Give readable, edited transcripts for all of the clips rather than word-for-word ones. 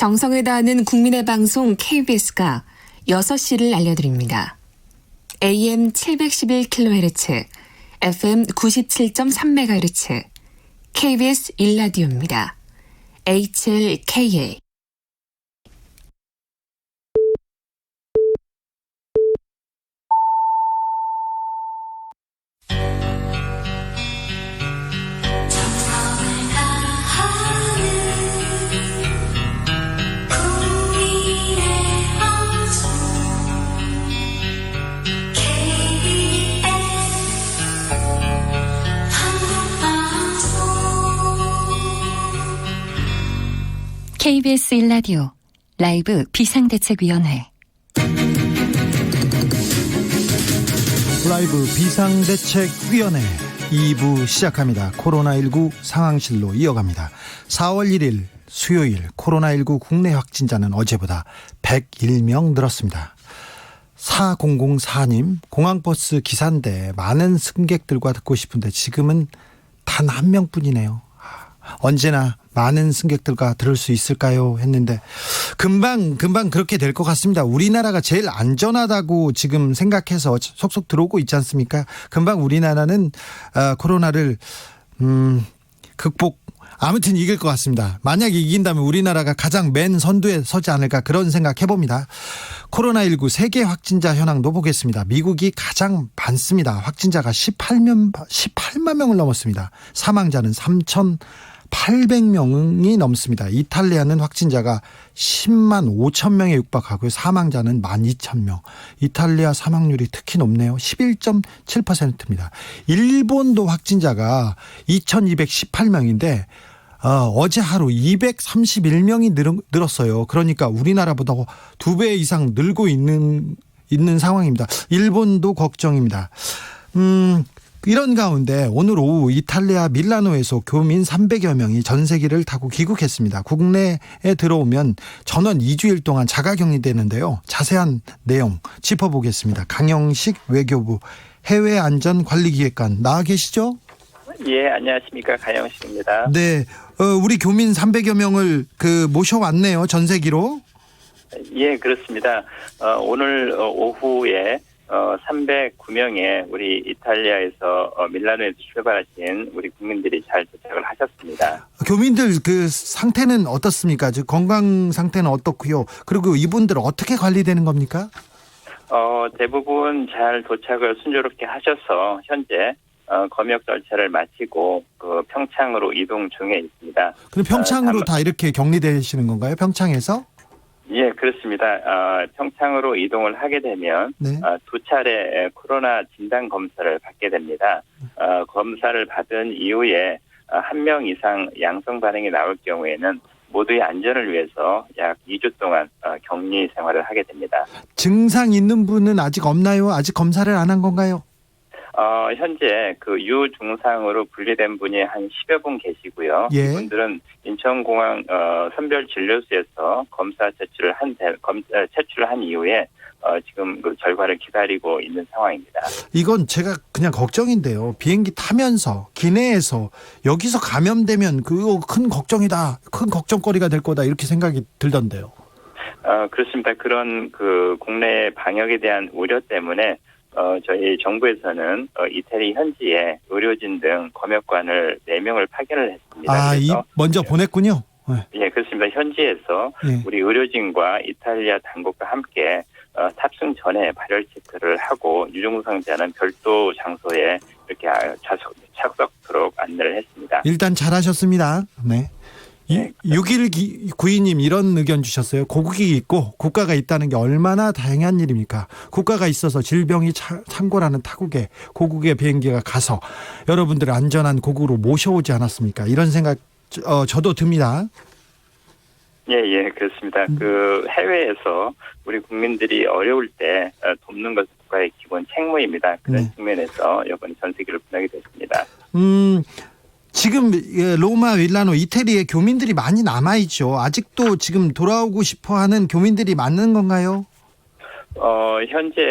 정성을 다하는 국민의 방송 KBS가 6시를 알려드립니다. AM 711kHz, FM 97.3MHz, KBS 1라디오입니다. HLKA. KBS 1라디오 라이브 비상대책위원회 라이브 비상대책위원회 2부 시작합니다. 코로나19 상황실로 이어갑니다. 4월 1일 수요일 코로나19 국내 확진자는 어제보다 101명 늘었습니다. 4004님, 공항버스 기사인데 많은 승객들과 듣고 싶은데 지금은 단 한 명뿐이네요. 언제나 많은 승객들과 들을 수 있을까요? 했는데 금방 그렇게 될 것 같습니다. 우리나라가 제일 안전하다고 지금 생각해서 속속 들어오고 있지 않습니까? 금방 우리나라는 코로나를 아무튼 이길 것 같습니다. 만약에 이긴다면 우리나라가 가장 맨 선두에 서지 않을까 그런 생각 해봅니다. 코로나19 세계 확진자 현황도 보겠습니다. 미국이 가장 많습니다. 확진자가 18만 명을 넘었습니다. 사망자는 3,800명이 넘습니다. 이탈리아는 확진자가 10만 5천 명에 육박하고요. 사망자는 12,000명. 이탈리아 사망률이 특히 높네요. 11.7%입니다. 일본도 확진자가 2,218명인데 어제 하루 231명이 늘었어요. 그러니까 우리나라보다 2배 이상 늘고 있는 상황입니다. 일본도 걱정입니다. 이런 가운데 오늘 오후 이탈리아 밀라노에서 교민 300여 명이 전세기를 타고 귀국했습니다. 국내에 들어오면 전원 2주일 동안 자가격리되는데요. 자세한 내용 짚어보겠습니다. 강영식 외교부 해외안전관리기획관 나와 계시죠? 예, 안녕하십니까. 강영식입니다. 네, 우리 교민 300여 명을 모셔왔네요. 전세기로. 예, 그렇습니다. 오늘 오후에 309명의 우리 이탈리아에서 밀라노에서 출발하신 우리 국민들이 잘 도착을 하셨습니다. 교민들 상태는 어떻습니까? 즉 건강 상태는 어떻고요? 그리고 이분들 어떻게 관리되는 겁니까? 대부분 잘 도착을 순조롭게 하셔서 현재 검역 절차를 마치고 평창으로 이동 중에 있습니다. 그럼 평창으로 다 이렇게 격리되시는 건가요? 평창에서? 예, 그렇습니다. 평창으로 이동을 하게 되면 네. 2차례 코로나 진단 검사를 받게 됩니다. 검사를 받은 이후에 1명 이상 양성 반응이 나올 경우에는 모두의 안전을 위해서 약 2주 동안 격리 생활을 하게 됩니다. 증상 있는 분은 아직 없나요? 아직 검사를 안 한 건가요? 현재 유증상으로 분리된 분이 한 10여 분 계시고요. 예. 이분들은 인천공항 선별진료소에서 검사 제출을 한 이후에 지금 결과를 기다리고 있는 상황입니다. 이건 제가 그냥 걱정인데요. 비행기 타면서 기내에서 여기서 감염되면 그거 큰 걱정이다. 큰 걱정거리가 될 거다. 이렇게 생각이 들던데요. 그렇습니다. 그런 국내 방역에 대한 우려 때문에 저희 정부에서는 이태리 현지에 의료진 등 검역관을 4명을 파견을 했습니다. 먼저 보냈군요. 네. 예, 그렇습니다. 현지에서 우리 의료진과 이탈리아 당국과 함께 탑승 전에 발열 체크를 하고 유증상자는 별도 장소에 이렇게 착석토록 안내를 했습니다. 일단 잘하셨습니다. 네. 6192님 이런 의견 주셨어요. 고국이 있고 국가가 있다는 게 얼마나 다행한 일입니까? 국가가 있어서 질병이 창궐하는 타국에 고국의 비행기가 가서 여러분들을 안전한 고국으로 모셔오지 않았습니까? 이런 생각 저도 듭니다. 예, 그렇습니다. 해외에서 우리 국민들이 어려울 때 돕는 것은 국가의 기본 책무입니다. 그런 측면에서 이번 전세기를 보내게 됐습니다. 지금 로마, 밀라노, 이태리에 교민들이 많이 남아있죠. 아직도 지금 돌아오고 싶어하는 교민들이 많은 건가요? 현재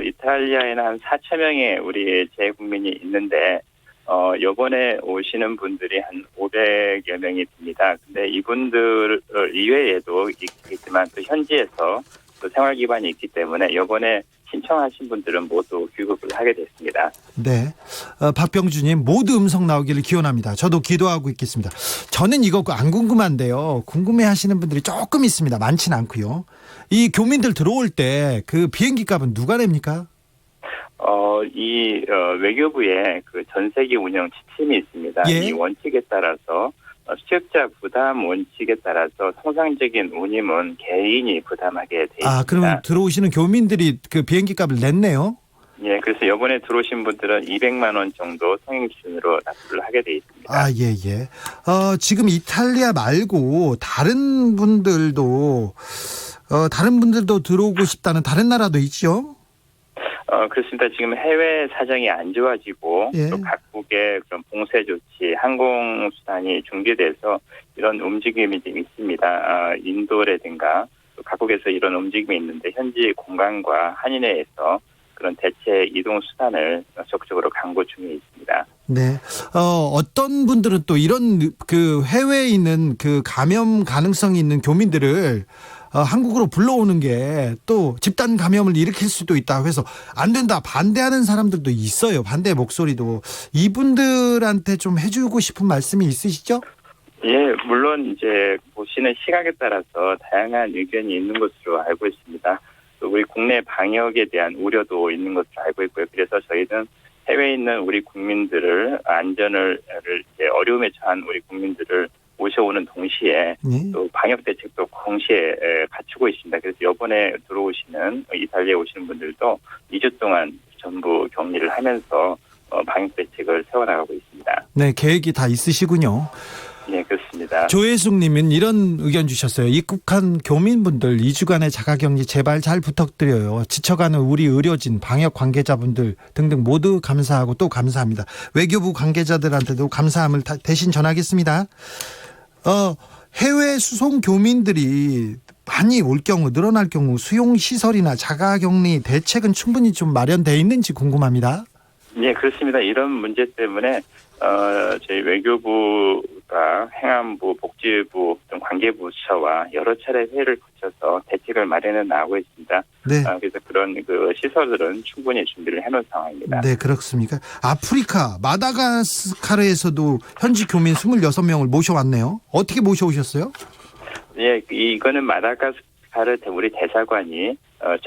이탈리아에는 한 4천 명의 우리 재국민이 있는데 이번에 오시는 분들이 한 500여 명이 됩니다. 근데 이분들 이외에도 있겠지만 또 현지에서 또 생활 기반이 있기 때문에 이번에 신청하신 분들은 모두 귀국을 하게 됐습니다. 네. 박병주님 모두 음성 나오기를 기원합니다. 저도 기도하고 있겠습니다. 저는 이거 안 궁금한데요. 궁금해하시는 분들이 조금 있습니다. 많지는 않고요. 이 교민들 들어올 때 그 비행기 값은 누가 냅니까? 외교부의 그 전세기 운영 지침이 있습니다. 예. 이 원칙에 따라서 수입자 부담 원칙에 따라서 통상적인 운임은 개인이 부담하게 돼 있습니다. 아, 그럼 들어오시는 교민들이 그 비행기 값을 냈네요? 예, 그래서 이번에 들어오신 분들은 200만 원 정도 성인 기준으로 납부를 하게 돼 있습니다. 아, 예, 예. 지금 이탈리아 말고 다른 분들도 들어오고 싶다는 다른 나라도 있죠? 그렇습니다. 지금 해외 사정이 안 좋아지고 예. 또 각국의 그런 봉쇄 조치, 항공수단이 중지돼서 이런 움직임이 좀 있습니다. 인도라든가 또 각국에서 이런 움직임이 있는데 현지 공간과 한인회에서 그런 대체 이동 수단을 적극적으로 강구 중에 있습니다. 네. 어떤 분들은 또 이런 그 해외에 있는 그 감염 가능성이 있는 교민들을 한국으로 불러오는 게 또 집단 감염을 일으킬 수도 있다 해서 안 된다 반대하는 사람들도 있어요. 반대 목소리도. 이분들한테 좀 해주고 싶은 말씀이 있으시죠? 예, 물론 이제 보시는 시각에 따라서 다양한 의견이 있는 것으로 알고 있습니다. 또 우리 국내 방역에 대한 우려도 있는 것으로 알고 있고요. 그래서 저희는 해외에 있는 우리 국민들을 안전을 이제 어려움에 처한 우리 국민들을 모셔오는 동시에 또 방역 대책도 동시에 갖추고 있습니다. 그래서 이번에 들어오시는 이탈리아에 오시는 분들도 2주 동안 전부 격리를 하면서 방역 대책을 세워나가고 있습니다. 네, 계획이 다 있으시군요. 네, 그렇습니다. 조혜숙님은 이런 의견 주셨어요. 입국한 교민분들 2주간의 자가격리 제발 잘 부탁드려요. 지쳐가는 우리 의료진, 방역 관계자분들 등등 모두 감사하고 또 감사합니다. 외교부 관계자들한테도 감사함을 대신 전하겠습니다. 해외 수송 교민들이 많이 올 경우, 늘어날 경우 수용 시설이나 자가격리 대책은 충분히 좀 마련되어 있는지 궁금합니다. 네, 그렇습니다. 이런 문제 때문에 저희 외교부가 행안부, 복지부 등 관계부처와 여러 차례 회의를 거쳐서 대책을 마련해 나가고 있습니다. 네. 그래서 그런 그 시설들은 충분히 준비를 해놓은 상황입니다. 네, 그렇습니까? 아프리카 마다가스카르에서도 현지 교민 26명을 모셔왔네요. 어떻게 모셔오셨어요? 예, 이거는 마다가스카르 우리 대사관이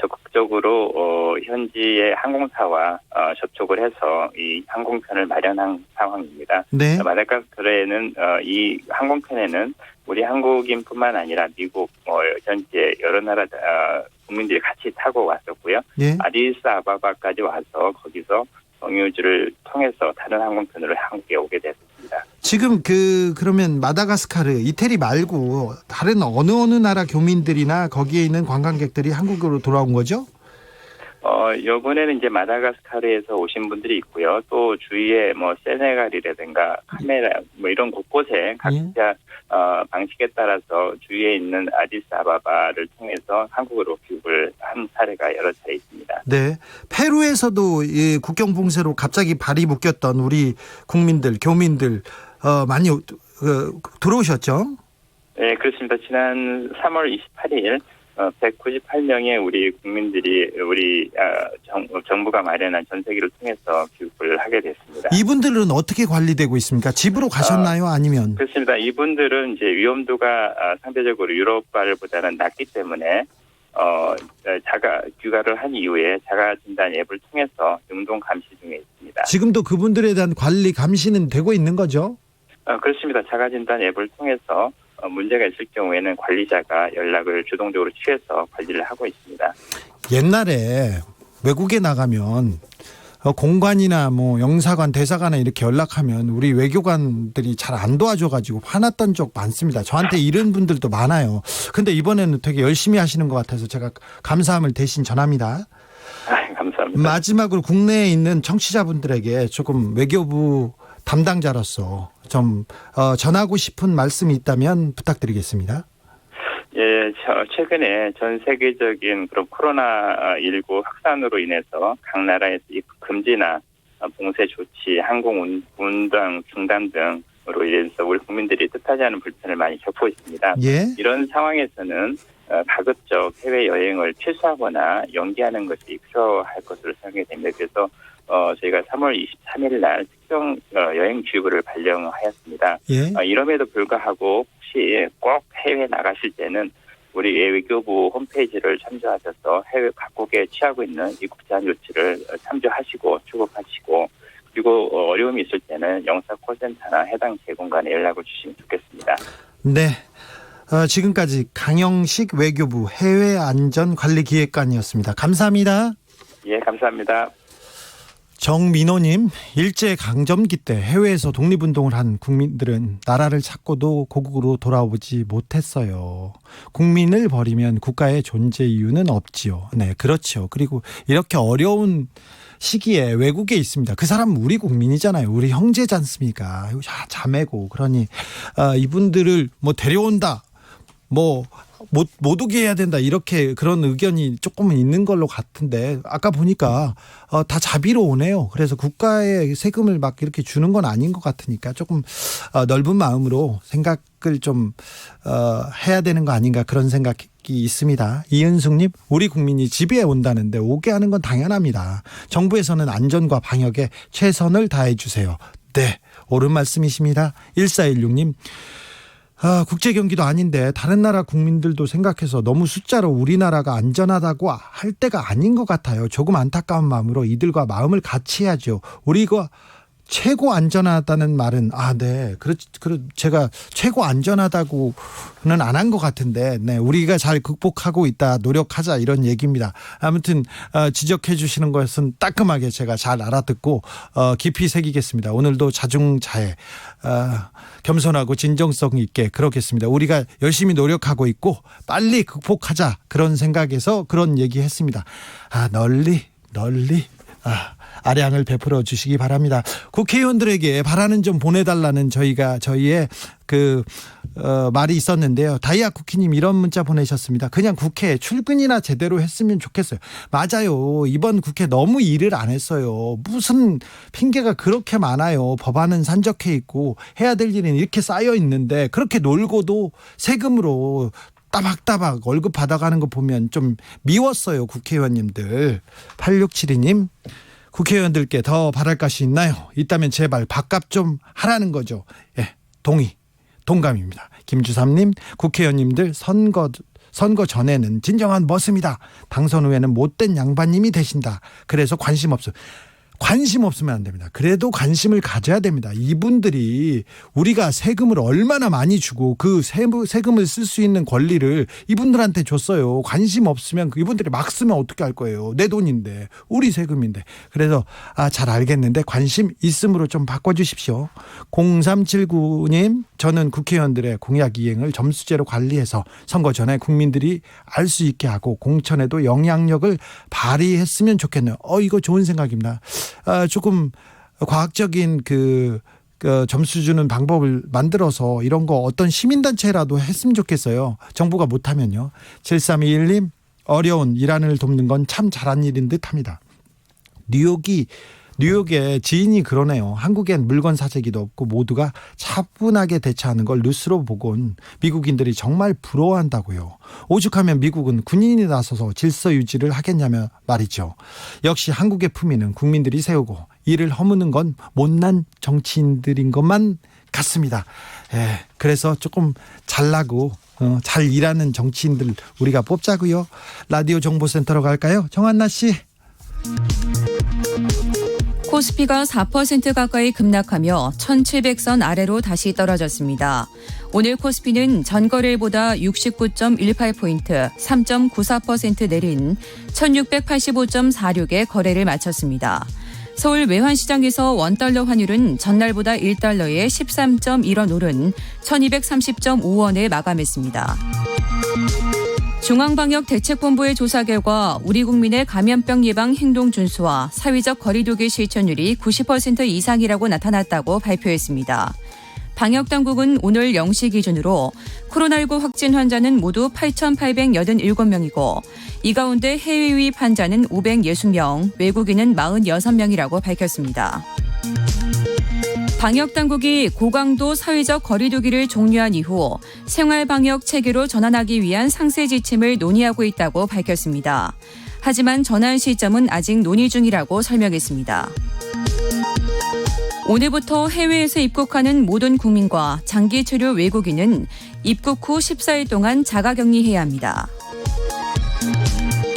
적극적으로 현지의 항공사와 접촉을 해서 이 항공편을 마련한 상황입니다. 네. 마다가스카르에는 이 항공편에는 우리 한국인뿐만 아니라 미국, 현지의 여러 나라 국민들이 같이 타고 왔었고요. 예. 아디스아바바까지 와서 거기서 경유지를 통해서 다른 항공편으로 한국에 오게 됐습니다. 지금 그러면 마다가스카르, 이태리 말고 다른 어느 나라 교민들이나 거기에 있는 관광객들이 한국으로 돌아온 거죠? 이번에는 이제 마다가스카르에서 오신 분들이 있고요. 또 주위에 세네갈이라든가 카메라 이런 곳곳에 각자 방식에 따라서 주위에 있는 아디스아바바를 통해서 한국으로 귀국을 한 사례가 여러 차례 있습니다. 네. 페루에서도 이 국경 봉쇄로 갑자기 발이 묶였던 우리 국민들, 교민들 많이 들어오셨죠? 네, 그렇습니다. 지난 3월 28일 198명의 우리 국민들이 우리 정부가 마련한 전세기를 통해서 교육을 하게 됐습니다. 이분들은 어떻게 관리되고 있습니까? 집으로 가셨나요? 아니면? 그렇습니다. 이분들은 이제 위험도가 상대적으로 유럽발보다는 낮기 때문에 자가 귀가를 한 이후에 자가 진단 앱을 통해서 능동 감시 중에 있습니다. 지금도 그분들에 대한 관리 감시는 되고 있는 거죠? 그렇습니다. 자가 진단 앱을 통해서 문제가 있을 경우에는 관리자가 연락을 주동적으로 취해서 관리를 하고 있습니다. 옛날에 외국에 나가면 공관이나 영사관, 대사관에 이렇게 연락하면 우리 외교관들이 잘 안 도와줘가지고 화났던 적 많습니다. 저한테 이런 분들도 많아요. 근데 이번에는 되게 열심히 하시는 것 같아서 제가 감사함을 대신 전합니다. 감사합니다. 마지막으로 국내에 있는 청취자분들에게 조금 외교부 담당자로서 좀 전하고 싶은 말씀이 있다면 부탁드리겠습니다. 예, 최근에 전 세계적인 그런 코로나19 확산으로 인해서 각 나라에서 입국 금지나 봉쇄 조치, 항공 운항 중단 등 인해서 우리 국민들이 뜻하지 않은 불편을 많이 겪고 있습니다. 예. 이런 상황에서는 가급적 해외여행을 취소하거나 연기하는 것이 필요할 것으로 생각이 됩니다. 그래서 저희가 3월 23일 날 특정 여행주의보를 발령하였습니다. 예. 이럼에도 불구하고 혹시 꼭 해외 나가실 때는 우리 외교부 홈페이지를 참조하셔서 해외 각국에 취하고 있는 입국 제한 조치를 참조하시고 출국하시고 그리고 어려움이 있을 때는 영사 콜센터나 해당 제공관에 연락을 주시면 좋겠습니다. 네. 지금까지 강영식 외교부 해외안전관리기획관이었습니다. 감사합니다. 예, 감사합니다. 정민호님, 일제강점기 때 해외에서 독립운동을 한 국민들은 나라를 찾고도 고국으로 돌아오지 못했어요. 국민을 버리면 국가의 존재 이유는 없지요. 네, 그렇죠. 그리고 이렇게 어려운 시기에 외국에 있습니다. 그 사람은 우리 국민이잖아요. 우리 형제지 않습니까? 자매고. 그러니 이분들을 뭐 데려온다. 뭐 못 오게 해야 된다 이렇게 그런 의견이 조금은 있는 걸로 같은데 아까 보니까 다 자비로우네요. 그래서 국가의 세금을 막 이렇게 주는 건 아닌 것 같으니까 조금 넓은 마음으로 생각을 좀 해야 되는 거 아닌가 그런 생각이 있습니다. 이은숙님, 우리 국민이 집에 온다는데 오게 하는 건 당연합니다. 정부에서는 안전과 방역에 최선을 다해 주세요. 네, 옳은 말씀이십니다. 1416님, 국제 경기도 아닌데 다른 나라 국민들도 생각해서 너무 숫자로 우리나라가 안전하다고 할 때가 아닌 것 같아요. 조금 안타까운 마음으로 이들과 마음을 같이 해야죠. 우리가 최고 안전하다는 말은 네, 제가 최고 안전하다고는 안 한 것 같은데, 네, 우리가 잘 극복하고 있다, 노력하자 이런 얘기입니다. 아무튼 지적해 주시는 것은 따끔하게 제가 잘 알아듣고 깊이 새기겠습니다. 오늘도 자중자애, 겸손하고 진정성 있게 그러겠습니다. 우리가 열심히 노력하고 있고 빨리 극복하자 그런 생각에서 그런 얘기했습니다. 널리 아량을 베풀어 주시기 바랍니다. 국회의원들에게 바라는 점 보내달라는 저희의 말이 있었는데요. 다이아 쿠키님 이런 문자 보내셨습니다. 그냥 국회 출근이나 제대로 했으면 좋겠어요. 맞아요. 이번 국회 너무 일을 안 했어요. 무슨 핑계가 그렇게 많아요. 법안은 산적해 있고 해야 될 일은 이렇게 쌓여 있는데 그렇게 놀고도 세금으로 따박따박 월급 받아가는 거 보면 좀 미웠어요. 국회의원님들. 8672님, 국회의원들께 더 바랄 것이 있나요? 있다면 제발 밥값 좀 하라는 거죠. 예, 동감입니다. 김주삼님, 국회의원님들 선거 전에는 진정한 머슴이다. 당선 후에는 못된 양반님이 되신다. 그래서 관심 없으면 안 됩니다. 그래도 관심을 가져야 됩니다. 이분들이 우리가 세금을 얼마나 많이 주고 그 세금을 쓸 수 있는 권리를 이분들한테 줬어요. 관심 없으면 이분들이 막 쓰면 어떻게 할 거예요. 내 돈인데 우리 세금인데. 그래서 잘 알겠는데 관심 있음으로 좀 바꿔주십시오. 0379님, 저는 국회의원들의 공약 이행을 점수제로 관리해서 선거 전에 국민들이 알 수 있게 하고 공천에도 영향력을 발휘했으면 좋겠네요. 이거 좋은 생각입니다. 조금 과학적인 점수 주는 방법을 만들어서 이런 거 어떤 시민단체라도 했으면 좋겠어요. 정부가 못하면요. 7321님, 어려운 이란을 돕는 건 참 잘한 일인 듯 합니다. 뉴욕의 지인이 그러네요. 한국엔 물건 사재기도 없고 모두가 차분하게 대처하는 걸 뉴스로 보곤 미국인들이 정말 부러워한다고요. 오죽하면 미국은 군인이 나서서 질서 유지를 하겠냐며 말이죠. 역시 한국의 품위는 국민들이 세우고 이를 허무는 건 못난 정치인들인 것만 같습니다. 그래서 조금 잘나고 잘 일하는 정치인들 우리가 뽑자고요. 라디오 정보센터로 갈까요? 정한나 씨. 코스피가 4% 가까이 급락하며 1700선 아래로 다시 떨어졌습니다. 오늘 코스피는 전거래일보다 69.18포인트, 3.94% 내린 1685.46에 거래를 마쳤습니다. 서울 외환시장에서 원달러 환율은 전날보다 1달러에 13.1원 오른 1230.5원에 마감했습니다. 중앙방역대책본부의 조사 결과 우리 국민의 감염병 예방 행동 준수와 사회적 거리두기 실천율이 90% 이상이라고 나타났다고 발표했습니다. 방역당국은 오늘 0시 기준으로 코로나19 확진 환자는 모두 8,887명이고 이 가운데 해외 유입 환자는 560명, 외국인은 46명이라고 밝혔습니다. 방역당국이 고강도 사회적 거리두기를 종료한 이후 생활방역 체계로 전환하기 위한 상세 지침을 논의하고 있다고 밝혔습니다. 하지만 전환 시점은 아직 논의 중이라고 설명했습니다. 오늘부터 해외에서 입국하는 모든 국민과 장기 체류 외국인은 입국 후 14일 동안 자가격리해야 합니다.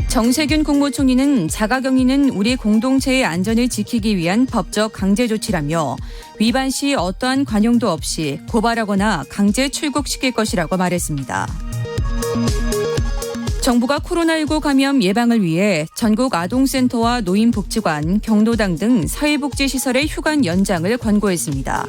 정세균 국무총리는 자가격리는 우리 공동체의 안전을 지키기 위한 법적 강제 조치라며 위반 시 어떠한 관용도 없이 고발하거나 강제 출국시킬 것이라고 말했습니다. 정부가 코로나19 감염 예방을 위해 전국 아동센터와 노인복지관, 경로당 등 사회복지시설의 휴관 연장을 권고했습니다.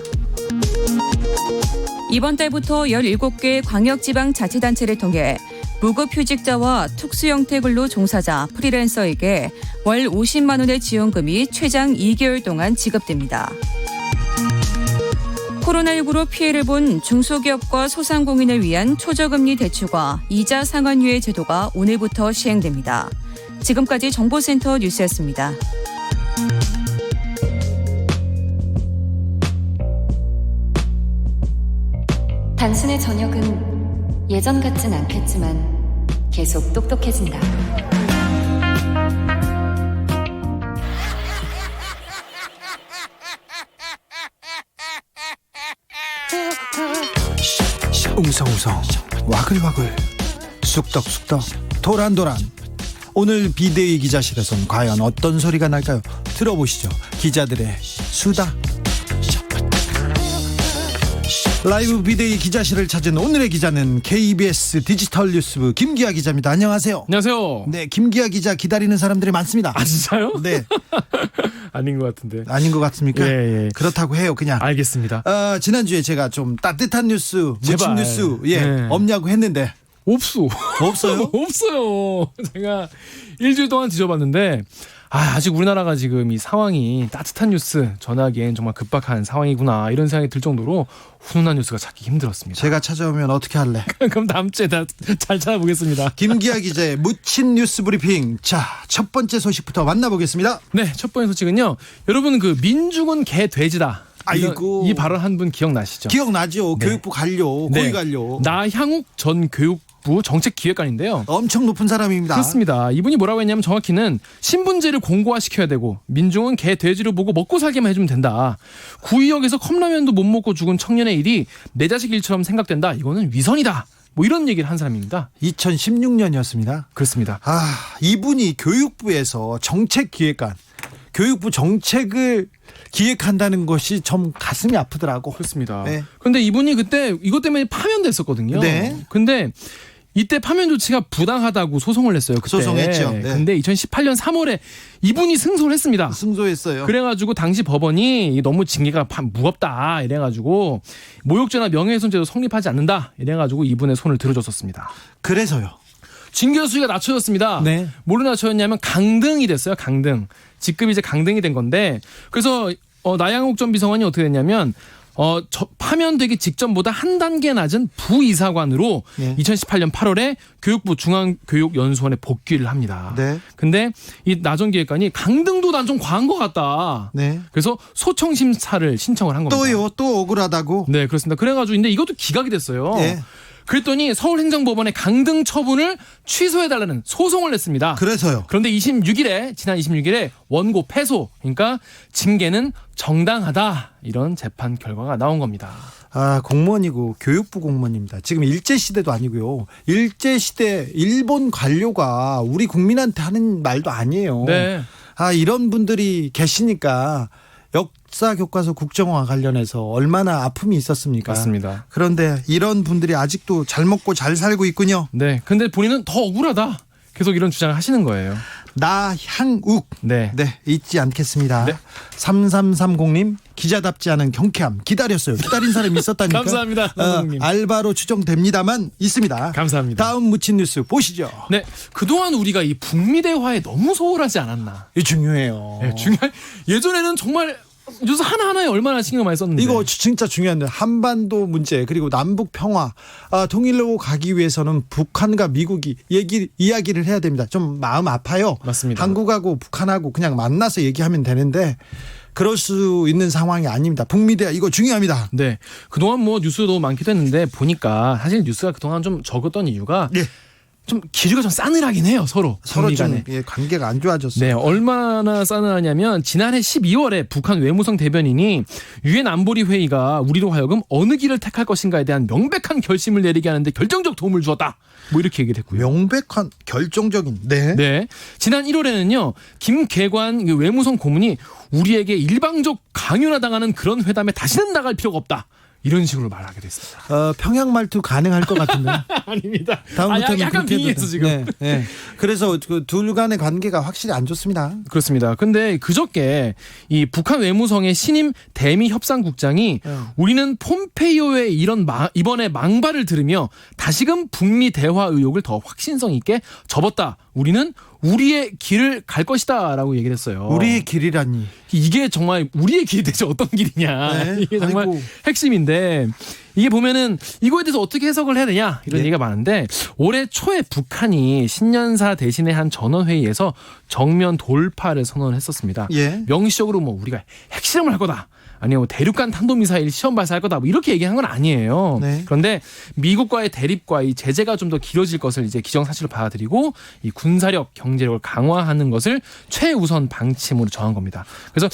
이번 달부터 17개 광역지방자치단체를 통해 무급휴직자와 특수형태 근로 종사자, 프리랜서에게 월 50만 원의 지원금이 최장 2개월 동안 지급됩니다. 코로나19로 피해를 본 중소기업과 소상공인을 위한 초저금리 대출과 이자 상환유예 제도가 오늘부터 시행됩니다. 지금까지 정보센터 뉴스였습니다. 당신의 저녁은 예전 같진 않겠지만 계속 똑똑해진다. 웅성웅성 와글와글 쑥덕쑥덕 도란도란. 오늘 비대위 기자실에선 과연 어떤 소리가 날까요? 들어보시죠. 기자들의 수다. 라이브 비대위 기자실을 찾은 오늘의 기자는 KBS 디지털 뉴스부 김기아 기자입니다. 안녕하세요. 안녕하세요. 네, 김기아 기자 기다리는 사람들이 많습니다. 아, 진짜요? 네. 아닌 것 같은데. 아닌 것 같습니까? 예. 그렇다고 해요, 그냥. 알겠습니다. 지난주에 제가 좀 따뜻한 뉴스, 묻힌 제발. 뉴스, 네. 없냐고 했는데. 없어요? 없어요. 제가 일주일 동안 뒤져봤는데, 아직 우리나라가 지금 이 상황이 따뜻한 뉴스 전하기엔 정말 급박한 상황이구나, 이런 생각이 들 정도로 훈훈한 뉴스가 찾기 힘들었습니다. 제가 찾아오면 어떻게 할래? 그럼 다음 주에 다 잘 찾아보겠습니다. 김기아 기자의 묻힌 뉴스 브리핑. 자, 첫 번째 소식부터 만나보겠습니다. 네, 첫 번째 소식은요. 여러분, 그 민중은 개 돼지다. 아이고. 이 발언 한 분 기억나시죠? 기억나죠? 네. 교육부 관료, 고위 네. 관료. 나향욱 전 교육부 정책기획관인데요. 엄청 높은 사람입니다. 그렇습니다. 이분이 뭐라고 했냐면 정확히는 신분제를 공고화시켜야 되고 민중은 개 돼지를 보고 먹고 살게만 해주면 된다. 구의역에서 컵라면도 못 먹고 죽은 청년의 일이 내 자식 일처럼 생각된다. 이거는 위선이다. 뭐 이런 얘기를 한 사람입니다. 2016년이었습니다. 그렇습니다. 이분이 교육부에서 정책기획관, 교육부 정책을 기획한다는 것이 좀 가슴이 아프더라고. 그렇습니다. 네. 근데 이분이 그때 이것 때문에 파면됐었거든요. 네. 근데 이때 파면 조치가 부당하다고 소송을 했어요. 그때. 소송했죠. 네. 근데 2018년 3월에 이분이 승소를 했습니다. 승소했어요. 그래가지고 당시 법원이 너무 징계가 무겁다 이래가지고 모욕죄나 명예훼손죄도 성립하지 않는다 이래가지고 이분의 손을 들어줬었습니다. 그래서요. 징계 수위가 낮춰졌습니다. 네. 뭘로 낮춰졌냐면 강등이 됐어요. 강등. 직급이 이제 강등이 된 건데 그래서 나향욱 전 비서관이 어떻게 됐냐면 파면되기 직전보다 한 단계 낮은 부이사관으로 네. 2018년 8월에 교육부 중앙교육연수원에 복귀를 합니다. 네. 근데 이 나 전 기획관이 강등도 난 좀 과한 것 같다. 네. 그래서 소청 심사를 신청을 한 겁니다. 또요, 또 억울하다고. 네, 그렇습니다. 그래가지고 근데 이것도 기각이 됐어요. 네. 그랬더니 서울행정법원에 강등 처분을 취소해달라는 소송을 냈습니다. 그래서요. 그런데 지난 26일에 원고 패소, 그러니까 징계는 정당하다 이런 재판 결과가 나온 겁니다. 공무원이고 교육부 공무원입니다. 지금 일제시대도 아니고요. 일제시대 일본 관료가 우리 국민한테 하는 말도 아니에요. 네. 이런 분들이 계시니까 역사 교과서 국정화 관련해서 얼마나 아픔이 있었습니까? 맞습니다. 그런데 이런 분들이 아직도 잘 먹고 잘 살고 있군요. 네. 근데 본인은 더 억울하다. 계속 이런 주장을 하시는 거예요. 나향욱. 네. 잊지 않겠습니다. 네. 3330님 기자답지 않은 경쾌함 기다렸어요. 기다린 사람이 있었다니까. 감사합니다. 선생님. 알바로 추정됩니다만 있습니다. 감사합니다. 다음 묻힌 뉴스 보시죠. 네. 그동안 우리가 이 북미 대화에 너무 소홀하지 않았나. 이 중요해요. 네, 예전에는 정말 뉴스 하나하나에 얼마나 신경 많이 썼는데. 이거 진짜 중요한데 한반도 문제 그리고 남북 평화 통일로 가기 위해서는 북한과 미국이 이야기를 해야 됩니다. 좀 마음 아파요. 맞습니다. 한국하고 북한하고 그냥 만나서 얘기하면 되는데 그럴 수 있는 상황이 아닙니다. 북미 대화 이거 중요합니다. 네. 그동안 뭐 뉴스도 많기도 했는데 보니까 사실 뉴스가 그동안 좀 적었던 이유가 예. 좀 기류가 좀 싸늘하긴 해요. 서로 서로 좀 간에. 예, 관계가 안 좋아졌어요. 네, 얼마나 싸늘하냐면 지난해 12월에 북한 외무성 대변인이 유엔 안보리 회의가 우리로 하여금 어느 길을 택할 것인가에 대한 명백한 결심을 내리게 하는데 결정적 도움을 주었다. 뭐 이렇게 얘기를 했고요. 명백한 결정적인. 네. 네. 지난 1월에는요. 김계관 외무성 고문이 우리에게 일방적 강요나 당하는 그런 회담에 다시는 나갈 필요가 없다. 이런 식으로 말하게 됐습니다. 평양 말투 가능할 것 같은데. 아닙니다. 다음부터는 약간 그렇게 빙의했어 지금. 네, 네. 그래서 그 둘 간의 관계가 확실히 안 좋습니다. 그렇습니다. 근데 그저께 이 북한 외무성의 신임 대미 협상국장이 우리는 폼페이오의 이번에 망발을 들으며 다시금 북미 대화 의욕을 더 확신성 있게 접었다. 우리는 우리의 길을 갈 것이다라고 얘기를 했어요. 우리의 길이라니. 이게 정말 우리의 길이 대체 어떤 길이냐. 네. 이게 정말 아이고. 핵심인데 이게 보면은 이거에 대해서 어떻게 해석을 해야 되냐 이런 예. 얘기가 많은데 올해 초에 북한이 신년사 대신에 한 전원회의에서 정면 돌파를 선언을 했었습니다. 예. 명시적으로 뭐 우리가 핵실험을 할 거다. 아니면 뭐 대륙간 탄도미사일 시험 발사할 거다. 뭐 이렇게 얘기한 건 아니에요. 네. 그런데 미국과의 대립과 이 제재가 좀 더 길어질 것을 이제 기정사실로 받아들이고 이 군사력, 경제력을 강화하는 것을 최우선 방침으로 정한 겁니다. 그래서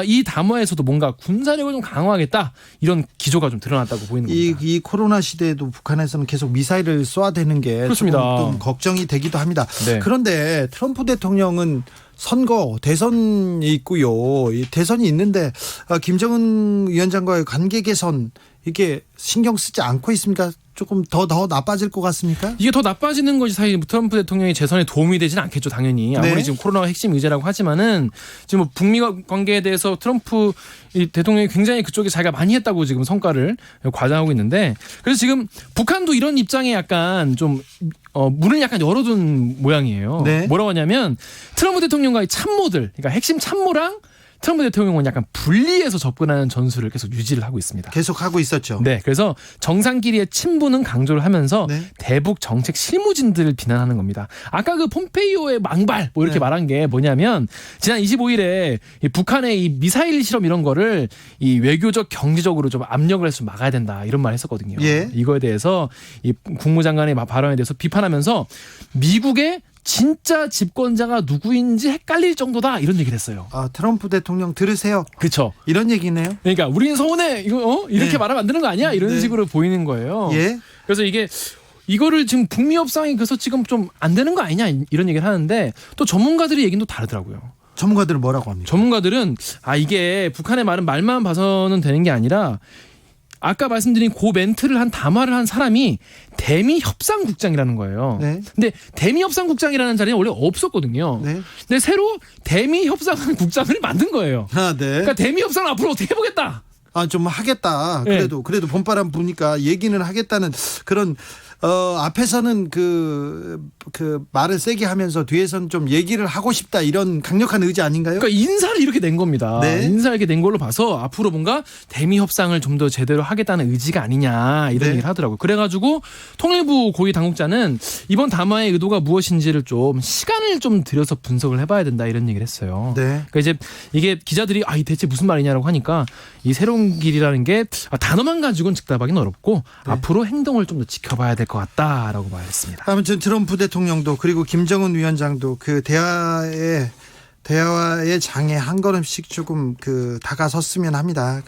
이 담화에서도 뭔가 군사력을 좀 강화하겠다 이런 기조가 좀 드러났다고 보이는 겁니다. 이 코로나 시대에도 북한에서는 계속 미사일을 쏘아대는 게 그렇습니다. 조금 좀 걱정이 되기도 합니다. 네. 그런데 트럼프 대통령은 선거, 대선이 있고요. 이 대선이 있는데 김정은 위원장과의 관계 개선 이게 신경 쓰지 않고 있습니까? 조금 더 나빠질 것 같습니까? 이게 더 나빠지는 것이 사실 트럼프 대통령의 재선에 도움이 되지는 않겠죠, 당연히. 아무리 네. 지금 코로나가 핵심 의제라고 하지만은 지금 뭐 북미 관계에 대해서 트럼프 이 대통령이 굉장히 그쪽에 자기가 많이 했다고 지금 성과를 과장하고 있는데 그래서 지금 북한도 이런 입장에 약간 좀 문을 약간 열어둔 모양이에요. 네. 뭐라고 하냐면 트럼프 대통령과의 참모들, 그러니까 핵심 참모랑 트럼프 대통령은 약간 분리해서 접근하는 전술을 계속 유지를 하고 있습니다. 계속 하고 있었죠. 네, 그래서 정상끼리의 친분은 강조를 하면서 네. 대북 정책 실무진들을 비난하는 겁니다. 아까 그 폼페이오의 망발 뭐 이렇게 네. 말한 게 뭐냐면 지난 25일에 북한의 이 미사일 실험 이런 거를 이 외교적 경제적으로 좀 압력을 해서 막아야 된다 이런 말 했었거든요. 예. 이거에 대해서 이 국무장관의 발언에 대해서 비판하면서 미국의 진짜 집권자가 누구인지 헷갈릴 정도다 이런 얘기를 했어요. 트럼프 대통령 들으세요. 그렇죠. 이런 얘기네요. 그러니까 우리는 서운해 이거 이렇게 네. 말하면 안 되는 거 아니야 이런 네. 식으로 보이는 거예요. 예. 그래서 이거를 지금 북미 협상이 그래서 지금 좀 안 되는 거 아니냐 이런 얘기를 하는데 또 전문가들의 얘기는 또 다르더라고요. 전문가들은 뭐라고 합니까? 전문가들은 이게 북한의 말은 말만 봐서는 되는 게 아니라 아까 말씀드린 그 멘트를 한 담화를 한 사람이 대미 협상국장이라는 거예요. 네. 근데 대미 협상국장이라는 자리는 원래 없었거든요. 네. 근데 새로 대미 협상국장을 만든 거예요. 네. 그러니까 대미 협상을 앞으로 어떻게 해보겠다. 좀 하겠다. 네. 그래도 봄바람 부니까 얘기는 하겠다는 그런 앞에서는 그 말을 세게 하면서 뒤에서는 좀 얘기를 하고 싶다 이런 강력한 의지 아닌가요? 그러니까 인사를 이렇게 낸 겁니다. 네. 인사를 이렇게 낸 걸로 봐서 앞으로 뭔가 대미 협상을 좀 더 제대로 하겠다는 의지가 아니냐 이런 네. 얘기를 하더라고요. 그래가지고 통일부 고위 당국자는 이번 담화의 의도가 무엇인지를 좀 시간을 좀 들여서 분석을 해봐야 된다 이런 얘기를 했어요. 네. 그러니까 이제 이게 기자들이 이 대체 무슨 말이냐라고 하니까 이 새로운 길이라는 게 단어만 가지고는 즉답하기는 어렵고 네. 앞으로 행동을 좀 더 지켜봐야 될 것 같다라고 말했습니다. 아무튼 트럼프 대통령도 그리고 김정은 위원장도 그 대화의 장에 한 걸음씩 조금 다가섰으면 합니다.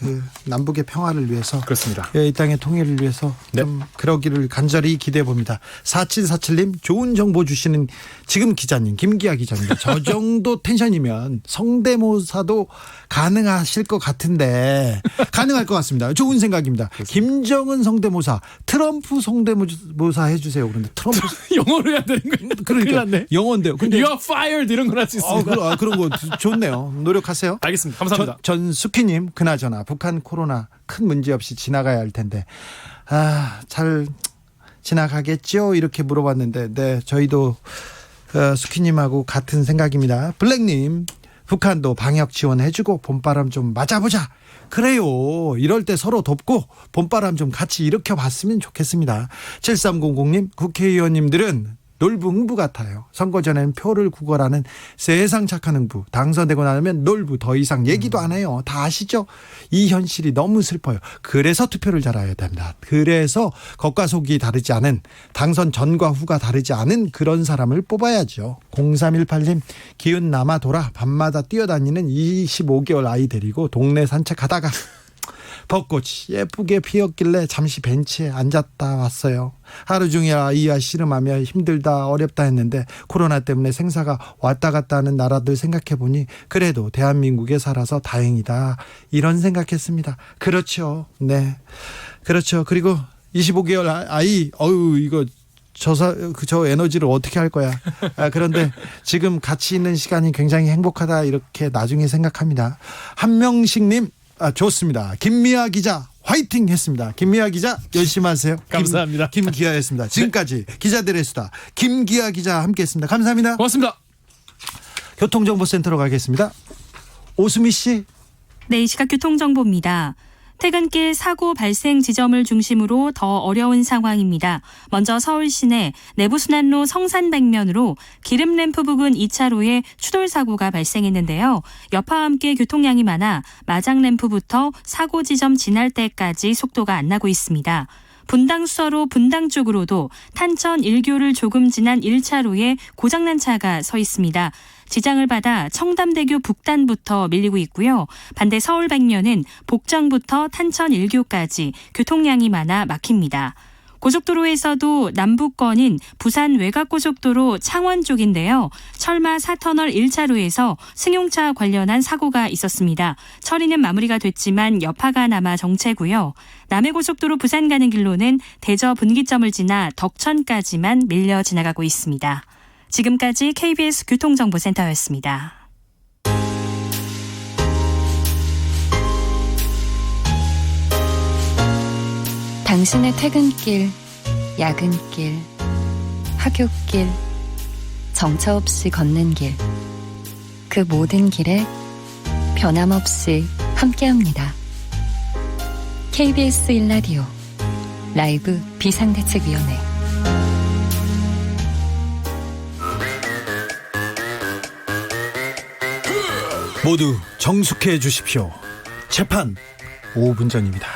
남북의 평화를 위해서. 그렇습니다. 이 땅의 통일을 위해서 네. 좀 그러기를 간절히 기대해 봅니다. 4747님 좋은 정보 주시는 지금 기자님 김기아 기자입니다. 저 정도 텐션이면 성대모사도 가능하실 것 같은데 가능할 것 같습니다. 좋은 생각입니다. 김정은 성대모사, 트럼프 성대모사 해주세요. 그런데 트럼프 영어로 해야 되는 거예요. 큰일 그러니까 났네. 영어인데요. 근데 You are fired 이런 걸 할 수 있습니다. 그런 거 좋네요. 노력하세요. 알겠습니다. 감사합니다. 전숙희님 그나저나 북한 코로나 큰 문제 없이 지나가야 할 텐데 잘 지나가겠죠? 이렇게 물어봤는데 네 저희도 숙희님하고 같은 생각입니다. 블랙님 북한도 방역 지원해주고 봄바람 좀 맞아보자. 그래요. 이럴 때 서로 돕고 봄바람 좀 같이 일으켜봤으면 좋겠습니다. 7300님 국회의원님들은 놀부 흥부 같아요. 선거 전에는 표를 구걸하는 세상 착한 흥부. 당선되고 나면 놀부 더 이상 얘기도 안 해요. 다 아시죠? 이 현실이 너무 슬퍼요. 그래서 투표를 잘해야 됩니다. 그래서 겉과 속이 다르지 않은, 당선 전과 후가 다르지 않은 그런 사람을 뽑아야죠. 0318님, 기운 남아 돌아 밤마다 뛰어다니는 25개월 아이 데리고 동네 산책하다가 벚꽃이 예쁘게 피었길래 잠시 벤치에 앉았다 왔어요. 하루 종일 아이와 씨름하며 힘들다 어렵다 했는데 코로나 때문에 생사가 왔다 갔다 하는 나라들 생각해보니 그래도 대한민국에 살아서 다행이다, 이런 생각했습니다. 그렇죠. 네, 그렇죠. 그리고 25개월 아이, 이거 저 에너지를 어떻게 할 거야. 그런데 지금 같이 있는 시간이 굉장히 행복하다, 이렇게 나중에 생각합니다. 한명식님, 좋습니다. 김미아 기자 화이팅 했습니다. 김미아 기자 열심히 하세요. 감사합니다. 김기아였습니다. 지금까지 기자들의 수다 김기아 기자 함께했습니다. 감사합니다. 고맙습니다. 교통정보센터로 가겠습니다. 오수미 씨. 네, 이 시각 교통정보입니다. 퇴근길 사고 발생 지점을 중심으로 더 어려운 상황입니다. 먼저 서울 시내 내부순환로 성산백면으로 기름램프 부근 2차로에 추돌 사고가 발생했는데요. 여파와 함께 교통량이 많아 마장램프부터 사고 지점 지날 때까지 속도가 안 나고 있습니다. 분당 수서로 분당 쪽으로도 탄천 1교를 조금 지난 1차로에 고장난 차가 서 있습니다. 지장을 받아 청담대교 북단부터 밀리고 있고요. 반대 서울 방면은 복장부터 탄천 1교까지 교통량이 많아 막힙니다. 고속도로에서도 남북권인 부산 외곽고속도로 창원 쪽인데요. 철마 4터널 1차로에서 승용차 관련한 사고가 있었습니다. 처리는 마무리가 됐지만 여파가 남아 정체고요. 남해고속도로 부산 가는 길로는 대저 분기점을 지나 덕천까지만 밀려 지나가고 있습니다. 지금까지 KBS 교통정보센터였습니다. 당신의 퇴근길, 야근길, 하굣길, 정처 없이 걷는 길, 그 모든 길에 변함없이 함께합니다. KBS 1라디오 라이브 비상대책위원회. 모두 정숙해 주십시오. 재판 5분 전입니다.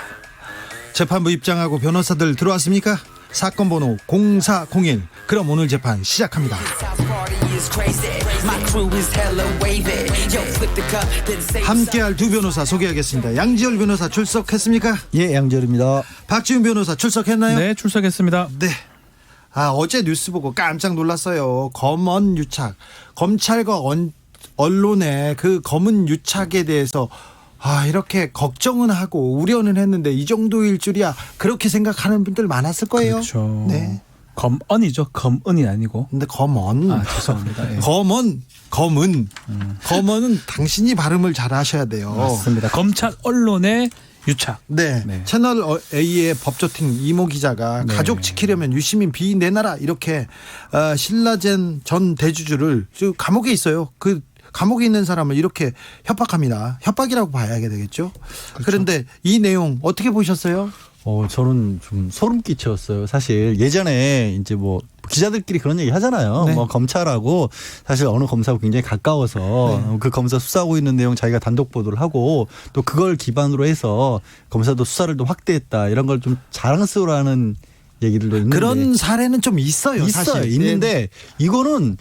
재판부 입장하고 변호사들 들어왔습니까? 사건 번호 0401. 그럼 오늘 재판 시작합니다. 함께할 두 변호사 소개하겠습니다. 양지열 변호사 출석했습니까? 예, 양지열입니다. 박지훈 변호사 출석했나요? 네, 출석했습니다. 네. 어제 뉴스 보고 깜짝 놀랐어요. 검언 유착. 검찰과 언론의 그 검은 유착에 대해서 이렇게 걱정은 하고 우려는 했는데 이 정도일 줄이야, 그렇게 생각하는 분들 많았을 거예요. 그렇죠. 네. 검언이죠. 검은이 아니고. 근데 검언. 죄송합니다. 예. 검언은 당신이 발음을 잘 하셔야 돼요. 맞습니다. 검찰 언론의 유착. 네. 네. 채널 A의 법조팀 이모 기자가 네. 가족 지키려면 유시민 비 내놔라, 이렇게 신라젠 전 대주주를 감옥에 있어요. 그 감옥에 있는 사람을 이렇게 협박합니다. 협박이라고 봐야 되겠죠. 그렇죠. 그런데 이 내용 어떻게 보셨어요? 저는 좀 소름 끼쳤어요. 사실 예전에 이제 뭐 기자들끼리 그런 얘기 하잖아요. 네. 뭐 검찰하고 사실 어느 검사하고 굉장히 가까워서 그 검사 수사하고 있는 내용 자기가 단독 보도를 하고 또 그걸 기반으로 해서 검사도 수사를 또 확대했다, 이런 걸 좀 자랑스러워하는 얘기들도 있는데, 그런 사례는 좀 있어요. 사실. 있는데 이거는